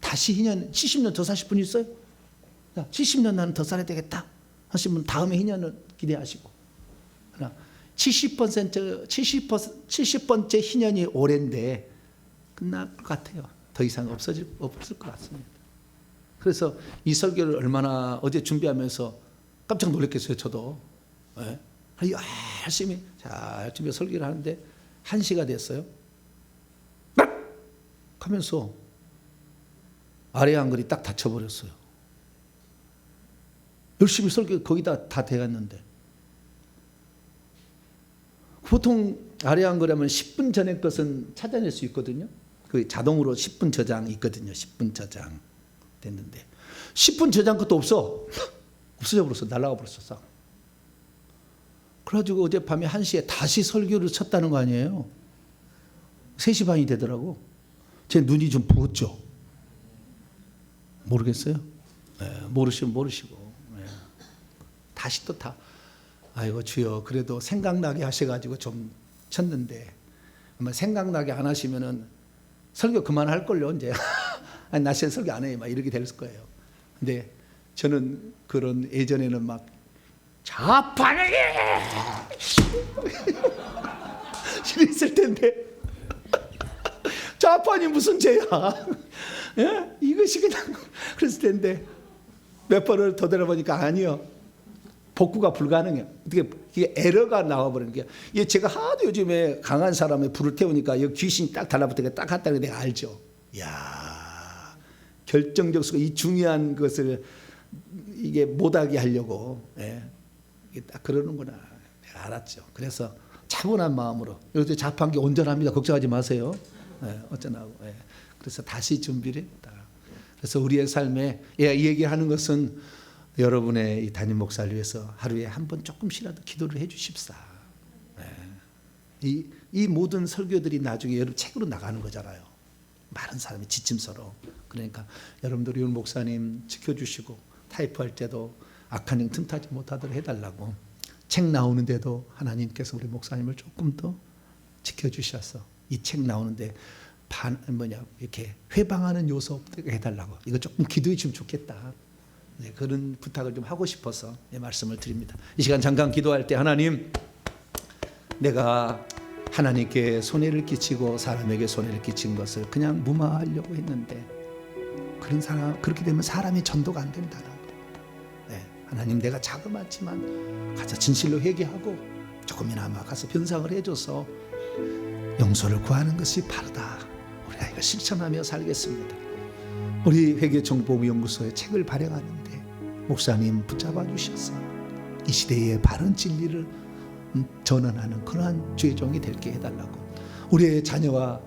다시 희년 70년 더 사실 분 있어요? 70년 나는 더 살아야 되겠다 하신 분 다음에 희년을 기대하시고, 그러나 70번째 희년이 올해인데 끝날 것 같아요. 더 이상 없을 것 같습니다. 그래서 이 설교를 얼마나 어제 준비하면서 깜짝 놀랐겠어요. 저도. 네. 열심히 잘 준비 설교를 하는데 1시가 됐어요. 하면서 아래 한글이 딱 닫혀버렸어요. 열심히 설교 거기다 다 돼갔는데, 보통 아래 한글 하면 10분 전에 것은 찾아낼 수 있거든요. 그 자동으로 10분 저장 있거든요. 10분 저장 됐는데 10분 저장 것도 없어져 버렸어. 날아가 버렸어. 그래가지고 어젯밤에 1시에 다시 설교를 쳤다는 거 아니에요. 3시 반이 되더라고. 제 눈이 좀 부었죠. 모르겠어요. 네, 모르시면 모르시고. 네. 다시 또 아이고 주여, 그래도 생각나게 하셔가지고 좀 쳤는데, 아마 생각나게 안 하시면은 설교 그만할걸요 이제. 아니, 낮에 설교 안 해요 막 이렇게 될 거예요. 근데 저는 그런 예전에는 막 자판이 이랬을 텐데 자판이 무슨 죄야? 예? 이것이 그냥 그랬을 텐데 몇 번을 더 들어보니까 아니요, 복구가 불가능해요. 어떻게 이게 에러가 나와버리는 게, 이게 제가 하도 요즘에 강한 사람의 불을 태우니까 여기 귀신이 딱 달라붙게 딱 갔다는 게 내가 알죠. 이야, 결정적 수가 이 중요한 것을 이게 못하게 하려고, 예, 이게 딱 그러는구나 내가 알았죠. 그래서 차분한 마음으로, 여기 자판기 온전합니다. 걱정하지 마세요. 예, 어쩌나고. 예. 그래서 다시 준비를 했다. 그래서 우리의 삶에, 예, 이 얘기하는 것은 여러분의 이 담임 목사를 위해서 하루에 한 번 조금씩이라도 기도를 해 주십사. 예. 이 모든 설교들이 나중에 여러분 책으로 나가는 거잖아요. 많은 사람이 지침서로. 그러니까 여러분들 우리 목사님 지켜주시고, 타이프할 때도 악한 영 틈타지 못하도록 해달라고, 책 나오는데도 하나님께서 우리 목사님을 조금 더 지켜주셔서 이 책 나오는데 이렇게 회방하는 요소 없게 해달라고, 이거 조금 기도해 주면 좋겠다. 네, 그런 부탁을 좀 하고 싶어서 말씀을 드립니다. 이 시간 잠깐 기도할 때, 하나님, 내가 하나님께 손해를 끼치고 사람에게 손해를 끼친 것을 그냥 무마하려고 했는데, 그렇게 되면 사람이 전도가 안 된다는 거. 네, 하나님, 내가 자그맣지만 가서 진실로 회개하고 조금이나마 가서 변상을 해줘서 용서를 구하는 것이 바르다. 우리가 이걸 실천하며 살겠습니다. 우리 회개정보연구소에 책을 발행하는데 목사님 붙잡아 주셔서 이 시대의 바른 진리를 전언하는 그러한 죄종이 되게 해달라고, 우리의 자녀와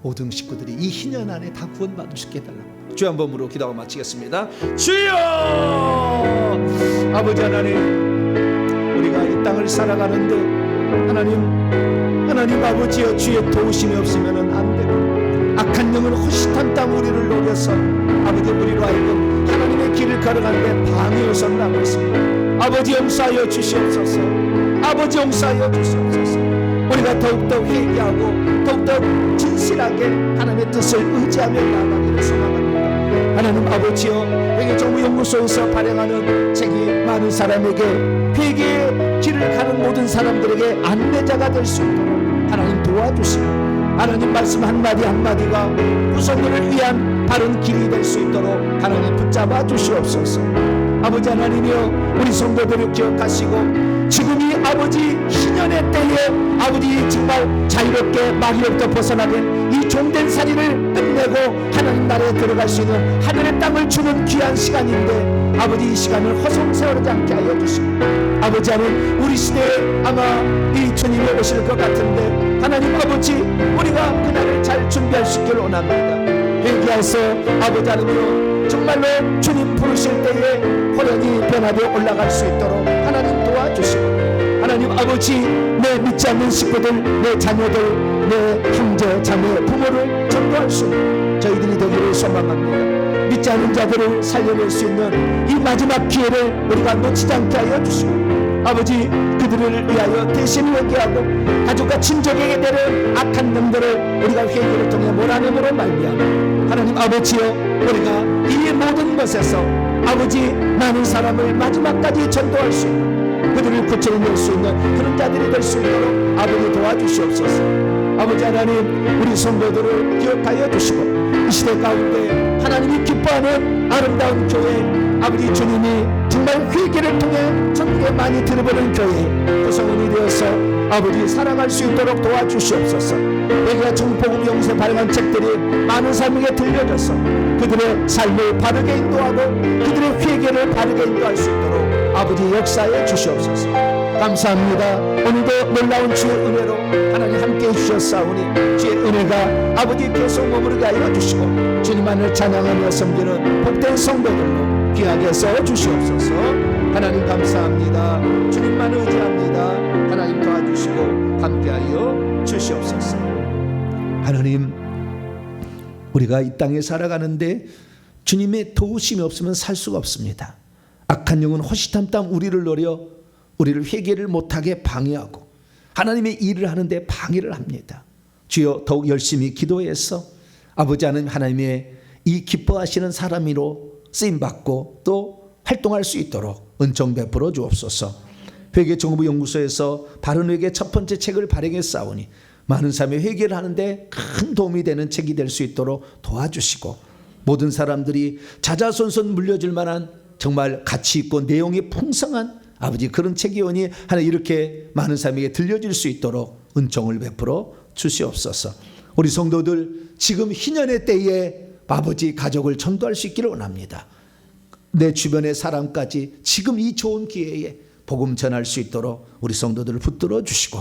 모든 식구들이 이 희년 안에 다 구원받을 수 있게 해달라고 주여 한번 부르고 기도하고 마치겠습니다. 주여! 아버지 하나님, 우리가 이 땅을 살아가는데 하나님 아버지여, 주의 도우심이 없으면 안 되고, 악한 영은 허심탄 땅 우리를 노려서 아버지 우리로 하여금 하나님의 길을 걸어가는데 방해 요소를 하고 있습니다. 아버지 용서하여 주시옵소서. 아버지 용서하여 주시옵소서. 우리가 더욱더 회개하고 더욱더 진실하게 하나님의 뜻을 의지하며 나아가기를 소망합니다. 하나님 아버지여, 회개정보연구소에서 발행하는 책이 많은 사람에게 회개의 길을 가는 모든 사람들에게 안내자가 될 수 있도록 하나님 도와주시고, 하나님 말씀 한마디 한마디가 후손들을 위한 바른 길이 될 수 있도록 하나님 붙잡아 주시옵소서. 아버지 하나님이여, 우리 성도들을 기억하시고, 지금이 아버지 희년의 때에 아버지 정말 자유롭게 마귀로부터 벗어나는 이 종된 살이를 끝내고 하나님 나라에 들어갈 수 있는 하늘의 땅을 주는 귀한 시간인데, 아버지 이 시간을 허송세월하지 않게 하여 주시고, 아버지 하나님, 우리 시대에 아마 이 주님이 오실 것 같은데 하나님 아버지, 우리가 그날을 잘 준비할 수 있기를 원합니다. 회개해서 아버지 하나님이여, 정말로 주님 부르실 때에 호련히 변화되어 올라갈 수 있도록 하나님 도와주시고, 하나님 아버지, 내 믿지 않는 식구들, 내 자녀들, 내 형제 자매 부모를 전도할 수 있는 저희들이 되기를 소망합니다. 믿지 않는 자들을 살려낼 수 있는 이 마지막 기회를 우리가 놓치지 않게 하여 주시고, 아버지, 그들을 위하여 대신 회개하고 가족과 친족에게 되는 악한 영들을 우리가 회개를 통해 몰아내므로 말미암아 하나님 아버지여, 우리가 이 모든 것에서 아버지 많은 사람을 마지막까지 전도할 수 있는 그들을 구원할 수 있는 그런 자들이 될 수 있도록 아버지 도와주시옵소서. 아버지 하나님, 우리 성도들을 기억하여 주시고 이 시대 가운데 하나님이 기뻐하는 아름다운 교회, 아버지 주님이 정말 회개를 통해 천국에 많이 들어보는 교회 구성원이 되어서 아버지 살아갈 수 있도록 도와주시옵소서. 내가 중복음 영세 발행한 책들이 많은 사람에게 들려져서 그들의 삶을 바르게 인도하고 그들의 회개를 바르게 인도할 수 있도록 아버지 역사해 주시옵소서. 감사합니다. 오늘도 놀라운 주의 은혜로 하나님 함께해 주셨사오니 주의 은혜가 아버지 계속 머무르게 하여 주시고 주님만을 찬양하며 섬기는 복된 성도들로 귀하게 써 주시옵소서. 하나님 감사합니다. 주님만 의지합니다. 하나님 도와주시고 함께하여 주시옵소서. 하나님, 우리가 이 땅에 살아가는데 주님의 도우심이 없으면 살 수가 없습니다. 악한 영은 호시탐탐 우리를 노려 우리를 회개를 못하게 방해하고 하나님의 일을 하는데 방해를 합니다. 주여, 더욱 열심히 기도해서 아버지 하나님의 이 기뻐하시는 사람으로 쓰임받고 또 활동할 수 있도록 은총 베풀어 주옵소서. 회개정보연구소에서 바른 회개 첫 번째 책을 발행했사오니 많은 사람이 회개를 하는데 큰 도움이 되는 책이 될 수 있도록 도와주시고 모든 사람들이 자자손손 물려줄 만한 정말 가치 있고 내용이 풍성한 아버지 그런 책이 오니 하나 이렇게 많은 사람에게 들려질 수 있도록 은총을 베풀어 주시옵소서. 우리 성도들 지금 희년의 때에 아버지 가족을 전도할 수 있기를 원합니다. 내 주변의 사람까지 지금 이 좋은 기회에 복음 전할 수 있도록 우리 성도들을 붙들어 주시고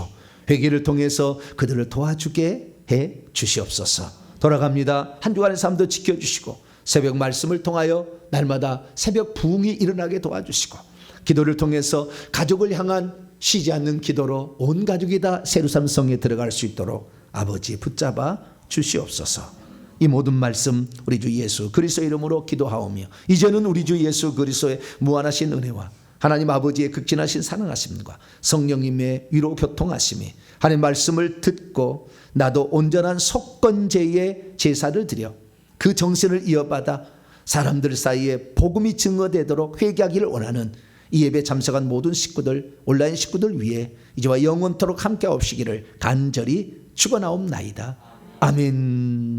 회개를 통해서 그들을 도와주게 해 주시옵소서. 돌아갑니다. 한 주간의 삶도 지켜주시고 새벽 말씀을 통하여 날마다 새벽 부흥이 일어나게 도와주시고 기도를 통해서 가족을 향한 쉬지 않는 기도로 온 가족이 다 세루살렘 성에 들어갈 수 있도록 아버지 붙잡아 주시옵소서. 이 모든 말씀 우리 주 예수 그리스도 이름으로 기도하오며 이제는 우리 주 예수 그리스도의 무한하신 은혜와 하나님 아버지의 극진하신 사랑하심과 성령님의 위로 교통하심이 하나님 말씀을 듣고 나도 온전한 속건제의 제사를 드려 그 정신을 이어받아 사람들 사이에 복음이 증거되도록 회개하기를 원하는 이 예배 참석한 모든 식구들, 온라인 식구들 위해 이제와 영원토록 함께 하옵시기를 간절히 축원하옵나이다. 아멘.